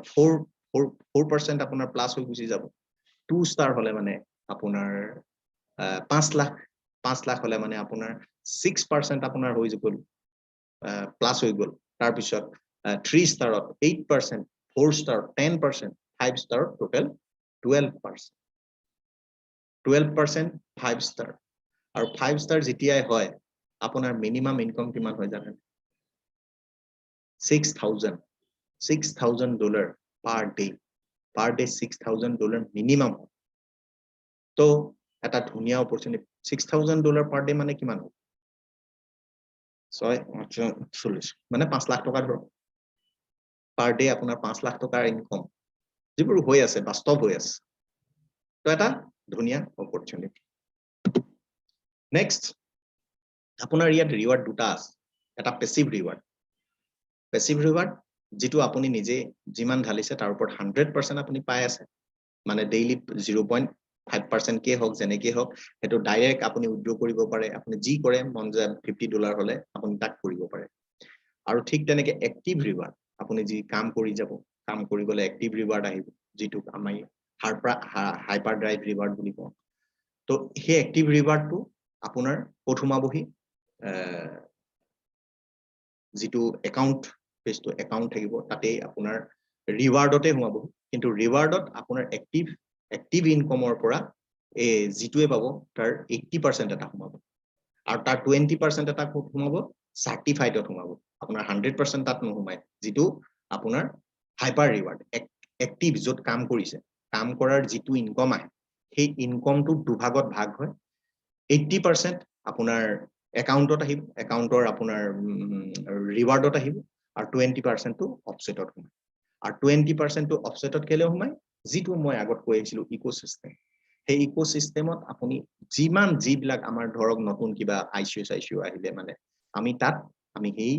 4% আপোনাৰ প্লাস হৈ গুচি যাব 2 ষ্টাৰ হলে মানে আপোনাৰ 5 লাখ 5 লাখ হলে মানে আপোনাৰ 6% আপোনাৰ হৈ গ'ল প্লাস হৈ গ'ল তাৰ পিছত 3 ষ্টাৰত 8% 4 ষ্টাৰ 10% 5 ষ্টাৰ টোটেল 12% 5 ষ্টাৰ আৰু 5 ষ্টাৰ যেতিয়াই হয় আপোনাৰ মিনিমাম ইনকাম কিমান হৈ জানে $6,000 per day $6,000 minimum তো এটা ধুনীয়া অপৰচুনিটি $6,000 per day মানে কিমান হ'ব 6 মানে 5 লাখ টকা ধৰক per day আপোনাৰ 5 লাখ টকাৰ ইনকাম যিবোৰ হৈ আছে বাস্তৱ হৈ আছে তো এটা ধুনীয়া অপৰচুনিটি নেক্সট আপোনাৰ ইয়াত ৰিৱাৰ্ড দুটা আছে এটা পেসিভ ৰিৱাৰ্ড যেটো আপুনি নিজে যিমান ঢালিছে তাৰ ওপৰত 100% আপুনি পাই আছে মানে ডেইলি 0.5% কে হওক যেনেকে হওক হেতু ডাইৰেক্ট আপুনি উইথড্ৰ কৰিব পাৰে আপুনি যি কৰে মন যায় $50 হলে আপুনি তাক কৰিব পাৰে আৰু ঠিক তেনেকে এক্টিভ ৰিৱাৰ্ড আপুনি যি কাম কৰি যাব কাম কৰি গলে এক্টিভ ৰিৱাৰ্ড আহিব যেটো আমি হাইপাৰ ড্ৰাইভ ৰিৱাৰ্ড বুলি কওঁ তো সেই এক্টিভ ৰিৱাৰ্ডটো আপোনাৰ প্ৰথমা বহি যেটো একাউন্ট পেজটো একাউন্ট থাকিব তাতে আপোনাৰ ৰিৱাৰ্ডতে হোমাব কিন্তু ৰিৱাৰ্ডত আপোনাৰ এক্টিভ ইনকামৰ পৰা যেটোৱে পাব তাৰ 80% এটা হোমাব আৰু তাৰ 20% এটা হোমাব সাৰ্টিফাইডত হোমাব আপোনাৰ 100% তাত নোহোমায় যেটো আপোনাৰ হাইপাৰ ৰিৱাৰ্ড এক্টিভ যত কাম কৰিছে কাম কৰাৰ যেটো ইনকাম আহে সেই ইনকামটো দুভাগত ভাগ হয় 80% আপোনাৰ একাউন্টত আহিব একাউন্টৰ আপোনাৰ ৰিৱাৰ্ডত আহিব আৰু 20% টো অফসেটত হয় আৰু 20% টো অফসেটত কেলে হয় যেটো মই আগত কৈ আহিছিলো ইকোসিস্টেম সেই ইকোসিস্টেমত আপুনি যিমান যিবিলাক আমাৰ ধৰক নতুন কিবা আইচিও আহিলে মানে আমি তাত আমি এই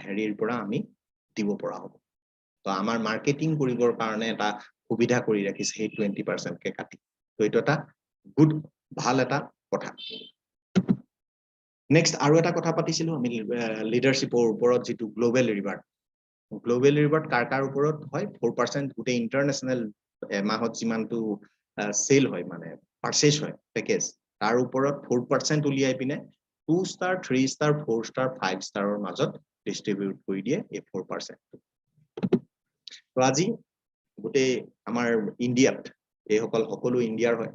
হেৰিৰ পৰা আমি দিব পৰা হ'ব তো আমাৰ মাৰ্কেটিং কৰিবৰ কাৰণে এটা সুবিধা কৰি ৰাখিছে সেই 20% কে কাটি তো এটা এটা গুড ভাল এটা কথা নেক্সট আৰু এটা কথা পাতিছিলো আমি লিডাৰশিপৰ ওপৰত যেটো গ্লোবাল ৰিৱাৰ্ড কাৰ ওপৰত হয় 4% গুটে ইন্টাৰনেশনাল মাহত যিমানটো সেল হয় মানে পাৰচেজ হয় পেকেজ তাৰ ওপৰত 4% উলিয়াই পিনে 2 ষ্টাৰ 3 ষ্টাৰ 4 ষ্টাৰ 5 ষ্টাৰৰ মাজত ডিস্ট্ৰিবিউট কৰি দিয়ে এই 4% তো আজি গুটে আমাৰ ইন্ডিয়াত এই সকলো ইন্ডিয়াৰ হয়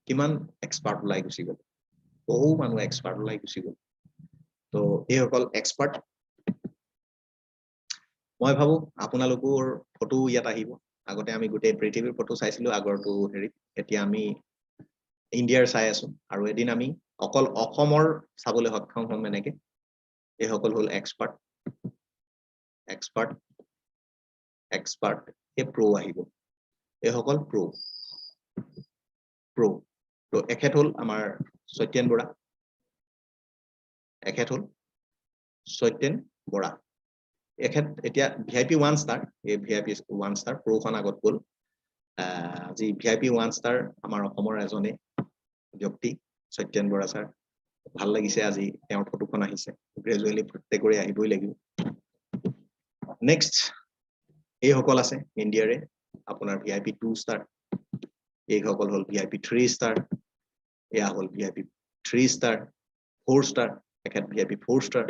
কিমান এক্সপাৰ্ট ওলাই গুছি গ'ল বহু মানুহ এক্সপাৰ্ট ওলাই গুছি গ'ল তো এই সকল এক্সপাৰ্ট মই ভাবো আপোনালোকৰ ফটো ইয়াত আহিব আগতে আমি গুটে পৃথিৱীৰ ফটো চাইছিলো আগৰটো হেৰি এতিয়া আমি ইন্ডিয়াৰ চাই আছো আৰু এদিন আমি অকল অসমৰ চাবলৈ সক্ষম হ'ম এনেকে এই সকল হল এক্সপাৰ্ট এই প্ৰো আহিব এই সকল প্ৰো তো এখেত হল আমাৰ সত্যেন বৰা এখেত এতিয়া ভিআইপি 1 ষ্টাৰ এই ভিআইপি 1 ষ্টাৰ প্ৰোখন আগত গ'ল আজি ভিআইপি 1 ষ্টাৰ আমাৰ অসমৰ এজনে ব্যক্তি সত্যেন বৰা স্যাৰ ভাল লাগিছে আজি তেওঁৰ ফটোখন আহিছে গ্ৰেজুৱেলি প্ৰত্যেকৰে আহিবই লাগিব নেক্সট এই সকল আছে ইন্ডিয়াৰে আপোনাৰ ভিআইপি 2 ষ্টাৰ এই সকল হল ভিআইপি 3 ষ্টাৰ এয়া হল ভিআইপি 3 ষ্টাৰ 4 ষ্টাৰ এখেত ভিআইপি 4 ষ্টাৰ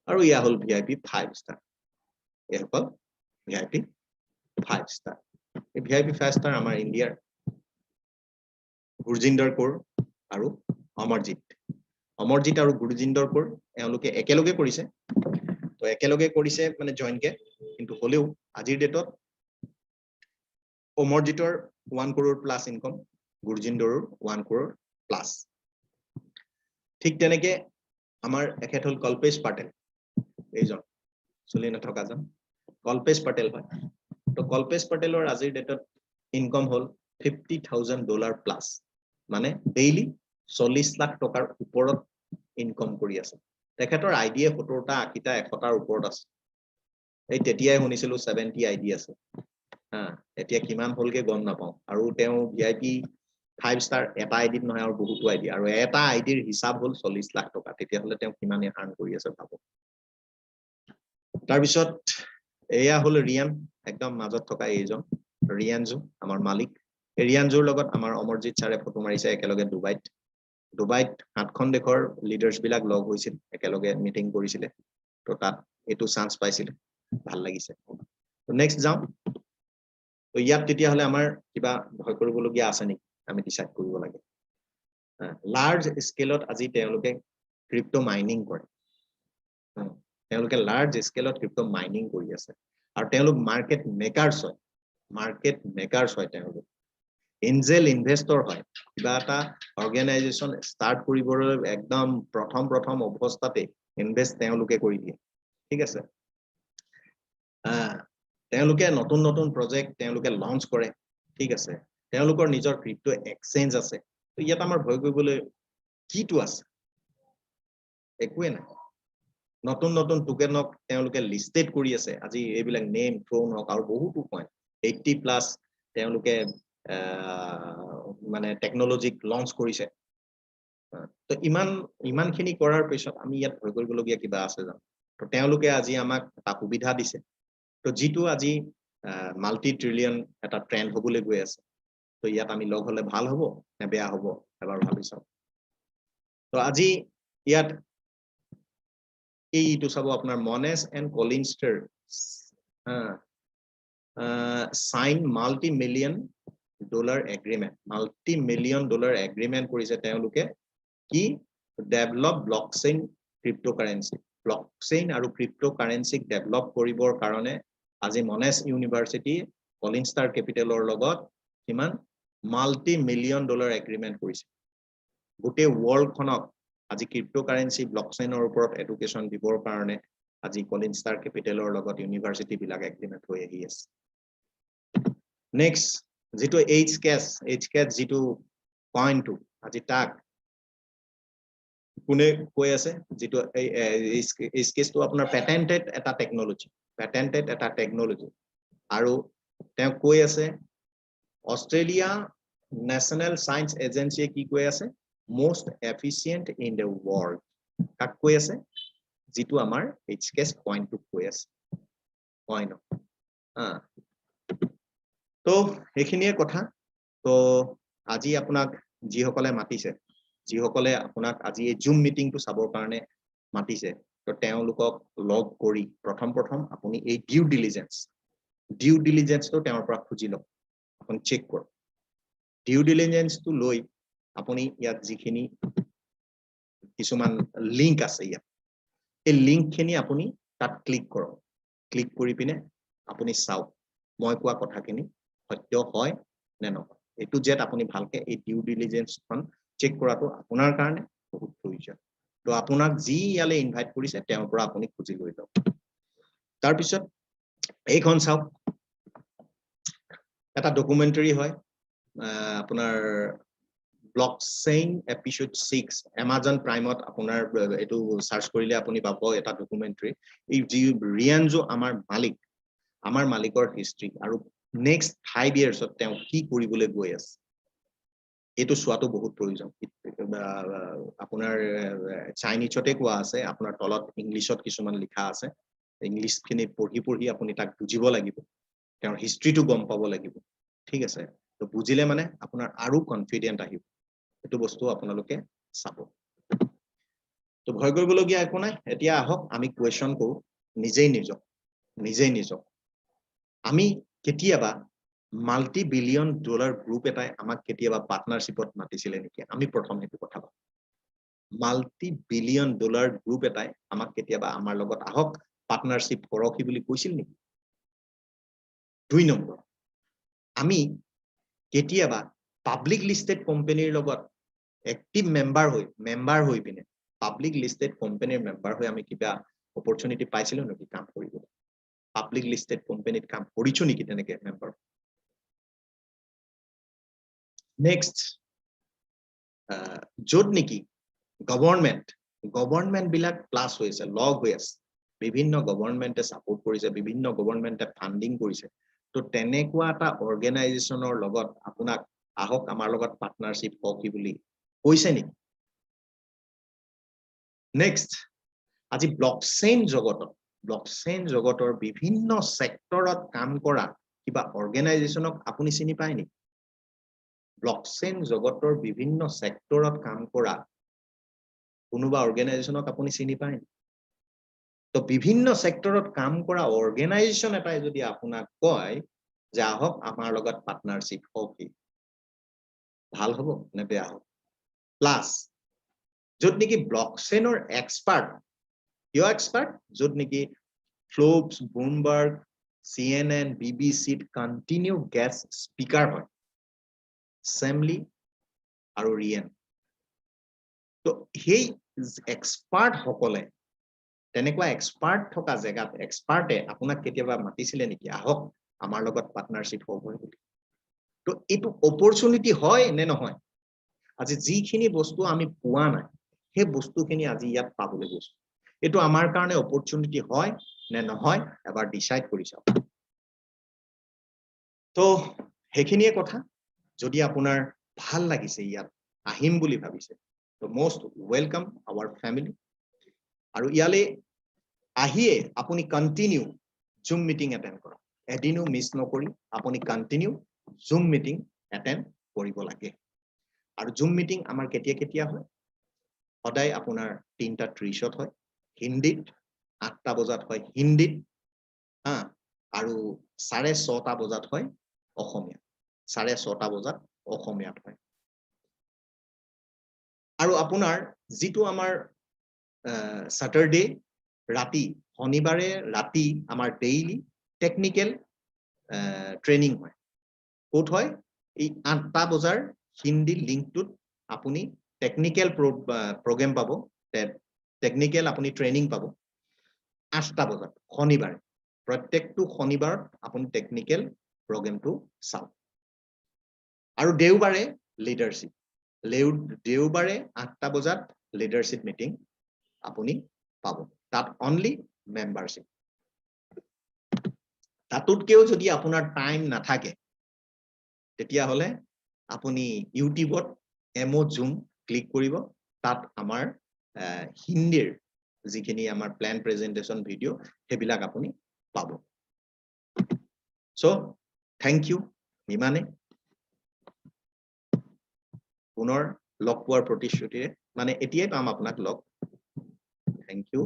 আৰু ইয়া হল ভিআইপি 5 ষ্টাৰ এই সকল ভিআইপি 5 ষ্টাৰ এই ভিআইপি 5 ষ্টাৰ আমাৰ ইন্ডিয়াৰ গুৰজিন্দৰ কৌৰ আৰু অমৰজিত আৰু গুৰজিন্দৰ কৌৰ এওঁলোকে একেলগে কৰিছে তো একেলগে কৰিছে মানে জয়েন্টকে কিন্তু হলেও আজিৰ ডেটত অমৰজিতৰ 1 crore প্লাস ইনকাম গুৰজিন্দৰৰ 1 crore প্লাস ঠিক তেনেকে আমাৰ এখেত হল কল্পেশ পাটেল এইজন চলি নথকাজন কল্পেশ পাটেল হয় তো কল্পেশ পাটেলৰ আজিৰ ডেটত ইনকাম হল $50,000 প্লাস মানে ডেইলি 40 লাখ টকাৰ ওপৰত ইনকাম কৰি আছে তেখেতৰ আইডিয়া 70টা 80টা 100টাৰ ওপৰত আছে এই তেতিয়াই শুনিছিলো 70 আইডি আছে এতিয়া কিমান হলকে গম নাপাওঁ আৰু তেওঁ ভিআইপি 5 ষ্টাৰ এটা আইডিত নহয় আৰু বহুতো আইডি আৰু এটা আইডিৰ হিসাব হল 40 লাখ টকা তেতিয়া হলে তেওঁ কিমানে আৰ্ন কৰি আছে ভাবক তাৰ পিছত এয়া হল ৰিয়ান একদম মাজত থকা এইজন ৰিয়ানজু আমাৰ মালিক ৰিয়ানজুৰ লগত আমাৰ অমৰজিত ছাৰে ফটো মাৰিছে একেলগে ডুবাইত ডুবাইত 7খন দেশৰ লিডাৰ্ছ বিলাক লগ হৈছিল একেলগে মিটিং কৰিছিলে তো তাত এটো চান্স পাইছিল ভাল লাগিছে তো নেক্সট যাও তো ইয়াত তেতিয়া হলে আমাৰ কিবা ভয় কৰিবলগীয়া আছে নেকি আমি ডিসাইড কৰিব লাগে লাৰ্জ স্কেলত আজি তেওঁলোকে ক্ৰিপ্টো মাইনিং কৰে তেওঁলোকে লাৰ্জ স্কেলত ক্ৰিপ্টো মাইনিং কৰি আছে আৰু তেওঁলোক মাৰ্কেট মেকাৰছ হয় তেওঁলোক এঞ্জেল ইনভেষ্টৰ হয় কিবা এটা অৰ্গেনাইজেচন ষ্টাৰ্ট কৰিবলৈ একদম প্ৰথম অৱস্থাতে ইনভেষ্ট তেওঁলোকে কৰি দিয়ে ঠিক আছে তেওঁলোকে নতুন প্ৰজেক্ট তেওঁলোকে লঞ্চ কৰে ঠিক আছে তেওঁলোকৰ নিজৰ ক্ৰিপ্টো এক্সচেঞ্জ আছে তো ইয়াত আমাৰ ভয় কৰিবলৈ কিটো আছে একোৱে নাই নতুন টোকেনক তেওঁলোকে লিস্টেড কৰি আছে আজি এইবিলাক নেম থ্ৰোন হক আৰু বহুতো পইণ্ট 80+ তেওঁলোকে মানে টেকনলজিক লঞ্চ কৰিছে তো ইমানখিনি কৰাৰ পিছত আমি ইয়াত ভয় কৰিবলগীয়া কিবা আছে জানো তো তেওঁলোকে আজি আমাক এটা সুবিধা দিছে তো যিটো আজি মাল্টি ট্ৰিলিয়ন এটা ট্ৰেন্ড হ'বলৈ গৈ আছে তো ইয়াত আমি লগ হলে ভাল হ'ব নে বেয়া হ'ব এবাৰ ভাবি চাও তো আজি ইয়াত এইটো চাব আপোনাৰ মনেছ এণ্ড কলিনষ্টাৰ সাইন মাল্টি-মিলিয়ন ডলাৰ এগ্ৰিমেন্ট কৰিছে তেওঁলোকে কি ডেভেলপ ব্লকচেইন ক্ৰিপ্টোকাৰেন্সি ব্লকচেইন আৰু ক্ৰিপ্টোকাৰেন্সিক ডেভেলপ কৰিবৰ কাৰণে আজি মনেছ ইউনিভাৰ্চিটি কলিনষ্টাৰ কেপিটেলৰ লগত কিমান মাল্টি-মিলিয়ন ডলাৰ এগ্ৰিমেন্ট কৰিছে গোটেই ৱৰ্ল্ডখনক আজি ক্ৰিপ্টোকাৰেন্সি ব্লকচেইনৰ ওপৰত এডুকেশ্যন দিবৰ কাৰণে আজি কলিনষ্টাৰ কেপিটেলৰ লগত ইউনিভাৰ্চিটি বিলাক এগ্ৰিমেন্ট হৈ আহি আছে নেক্সট যেটো এইচকেছ যেটো কইনটো আজি তাক কোনে কৈ আছে যেটো এইচকেছটো আপোনাৰ পেটেন্টেড এটা টেকনলজি আৰু তেওঁ কৈ আছে অষ্ট্ৰেলিয়া নেশ্যনেল সায়েন্স এজেন্সিয়ে কি কৈ আছে most efficient in the world কাক কৈ আছে যেটো আমাৰ এইচকেছ পইণ্টটো কৈ আছে কইন তো এইখিনিয়ে কথা তো আজি আপোনাক যিসকলে মাতিছে যিসকলে আপোনাক আজি এই জুম মিটিংটো চাবৰ কাৰণে মাতিছে তো তেওঁলোকক লগ কৰি প্ৰথম আপুনি এই ডিউ ডিলিজেন্সটো তেওঁৰ পৰা খুজি লওক আপুনি চেক কৰক ডিউ ডিলিজেন্সটো লৈ আপুনি ইয়াত যিখিনি কিছুমান লিংক আছে ইয়াত এই লিংকখিনি আপুনি তাত ক্লিক কৰক ক্লিক কৰি পিনে আপুনি চাওক মই কোৱা কথাখিনি সত্য হয় নে নহয় এটো জেট আপুনি ভালকে এই ডিউ ডিলিজেন্সখন চেক কৰাটো আপোনাৰ কাৰণে বহুত প্ৰয়োজন তো আপোনাক যি ইয়ালে ইনভাইট কৰিছে তেওঁৰ পৰা আপুনি খুজি লৈ লওক তাৰ পিছত এইখন চাওক এটা ডকুমেন্টাৰী হয় আপোনাৰ ব্লকচেইন এপিসোড 6 Amazon প্ৰাইমত আপোনাৰ এটো সাৰ্চ কৰিলে আপুনি পাব এটা ডকুমেন্টাৰী এই যি ৰিয়ানজো আমাৰ মালিকৰ হিষ্ট্ৰী আৰু নেক্সট 5 ইয়াৰ্ছত তেওঁ কি কৰিবলৈ গৈ আছে এটো চোৱাটো বহুত প্ৰয়োজন আপোনাৰ চাইনিজতে কোৱা আছে আপোনাৰ তলত ইংলিশত কিছুমান লিখা আছে ইংলিশখিনি পঢ়ি আপুনি তাক বুজিব লাগিব তেওঁৰ হিষ্ট্ৰীটো গম পাব লাগিব ঠিক আছে তো বুজিলে মানে আপোনাৰ আৰু কনফিডেন্ট আহিব এটো বস্তু আপোনালোকে চাব তো ভয় কৰিবলগীয়া একো নাই এতিয়া আহক আমি কোৱেশ্চন কৰো নিজেই নিজক আমি কেতিয়াবা মাল্টি-বিলিয়ন ডলাৰ গ্ৰুপ এটাই আমাক কেতিয়াবা পাৰ্টনাৰশ্বিপত মাতিছিলে নেকি আমি প্ৰথম হেতু কথা পাতো মাল্টি-বিলিয়ন ডলাৰ গ্ৰুপ এটাই আমাক কেতিয়াবা আমাৰ লগত আহক পাৰ্টনাৰশ্বিপ কৰকি বুলি কৈছিল নেকি 2 নম্বৰ আমি কেতিয়াবা পাব্লিক লিস্টেড কোম্পানীৰ লগত এক্টিভ মেম্বাৰ হৈ পিনে পাব্লিক লিস্টেড কোম্পানীৰ মেম্বাৰ হৈ আমি কিবা অপৰচুনিটি পাইছিলো নেকি কাম কৰিবলৈ পাব্লিক লিস্টেড কোম্পানীত কাম কৰিছো নেকি তেনেকে মেম্বাৰ নেক্সট য'ত নেকি গভৰ্ণমেন্ট বিলাক প্লাস হৈছে লগ হৈ আছে বিভিন্ন গভৰ্ণমেন্টে সাপোৰ্ট কৰিছে বিভিন্ন গভৰ্ণমেন্টে ফান্ডিং কৰিছে তো তেনেকুৱা এটা অৰ্গেনাইজেচনৰ লগত আপোনাক আহক আমাৰ লগত পাৰ্টনাৰশ্বিপ হওক কি বুলি কৈছে নেকি নেক্সট আজি ব্লকচেইন জগতৰ বিভিন্ন সেক্টৰত কাম কৰা কিবা অৰ্গেনাইজেচনক আপুনি চিনি পায় নেকি ব্লকচেইন জগতৰ বিভিন্ন সেক্টৰত কাম কৰা কোনোবা অৰ্গেনাইজেশনক আপুনি চিনি পায় তো বিভিন্ন সেক্টৰত কাম কৰা অৰ্গেনাইজেশন এটাই যদি আপোনাক কয় যে আহক আমাৰ লগত পাৰ্টনাৰশ্বিপ হওক ভাল হ'ব নে বেয়া হ'ব প্লাস য'ত নেকি ব্লকচেইনৰ এক্সপাৰ্ট কিয় এক্সপাৰ্ট য'ত নেকি ফ্লোপস বুমবাৰ্গ CNN BBC continue guest speaker হয় Assembly আৰু ৰিয়েন তো সেই এক্সপাৰ্ট সকলে তেনেকুৱা এক্সপাৰ্ট থকা জেগাত এক্সপাৰ্টে আপোনাক কেতিয়াবা মাতিছিলে নেকি আহক আমাৰ লগত পাৰ্টনাৰশ্বিপ হ'ব বুলি তো এটো অপৰচুনিটি হয় নে নহয় আজি যিখিনি বস্তু আমি পোৱা নাই সেই বস্তুখিনি আজি ইয়াত পাবলৈ গৈছো এটো আমাৰ কাৰণে অপৰচুনিটি হয় নে নহয় এবাৰ ডিসাইড কৰি চাওক তো হেখিনিয়ে কথা যদি আপোনাৰ ভাল লাগিছে ইয়াত আহিম বুলি ভাবিছে তো মোস্ট ওয়েলকাম আৱাৰ ফ্যামিলি আৰু ইয়ালে আহিয়ে আপুনি কন্টিনিউ জুম মিটিং এটেন্ড কৰক এদিনো মিস নকৰি আপুনি কন্টিনিউ জুম মিটিং এটেন্ড কৰিব লাগে আৰু জুম মিটিং আমাৰ কেতিয়া হয় সদায় আপোনাৰ 3:30 হয় হিন্দীত 8টা বজাত হয় হিন্দীত আৰু 6:30 বজাত হয় অসমীয়া 6:30 বজাত অসমীয়াত হয় আৰু আপোনাৰ যিটো আমাৰ স্যাটাৰডে ৰাতি শনিবাৰে ৰাতি আমাৰ ডেইলি টেকনিক্যাল ট্ৰেইনিং হয় কোট হয় এই 8টা বজাৰ হিন্দী লিংকটোত আপুনি টেকনিক্যাল প্ৰগ্ৰাম পাব টেকনিক্যাল আপুনি ট্ৰেইনিং পাব 8টা বজাত শনিবাৰে প্ৰত্যেকটো শনিবাৰত আপুনি টেকনিক্যাল প্ৰগ্ৰামটো চাওক আৰু দেওবাৰে লিডাৰশ্বিপ দেওবাৰে 8টা বজাত লিডাৰশ্বিপ মিটিং আপুনি পাব তাত অনলি মেম্বাৰশ্বিপ তাতোতকেও যদি আপোনাৰ টাইম নাথাকে তেতিয়া হলে আপুনি ইউটিউবত এমো জুম ক্লিক কৰিব তাত আমাৰ হিন্দীৰ যিখিনি আমাৰ প্ল্যান প্ৰেজেন্টেশন ভিডিও হেবিলাক আপুনি পাব সো থ্যাংক ইউ ইমানে পুনৰ লগ পোৱাৰ প্ৰতিশ্ৰুতিৰে মানে এতিয়াই পাম আপোনাক লগ থ্যাংক ইউ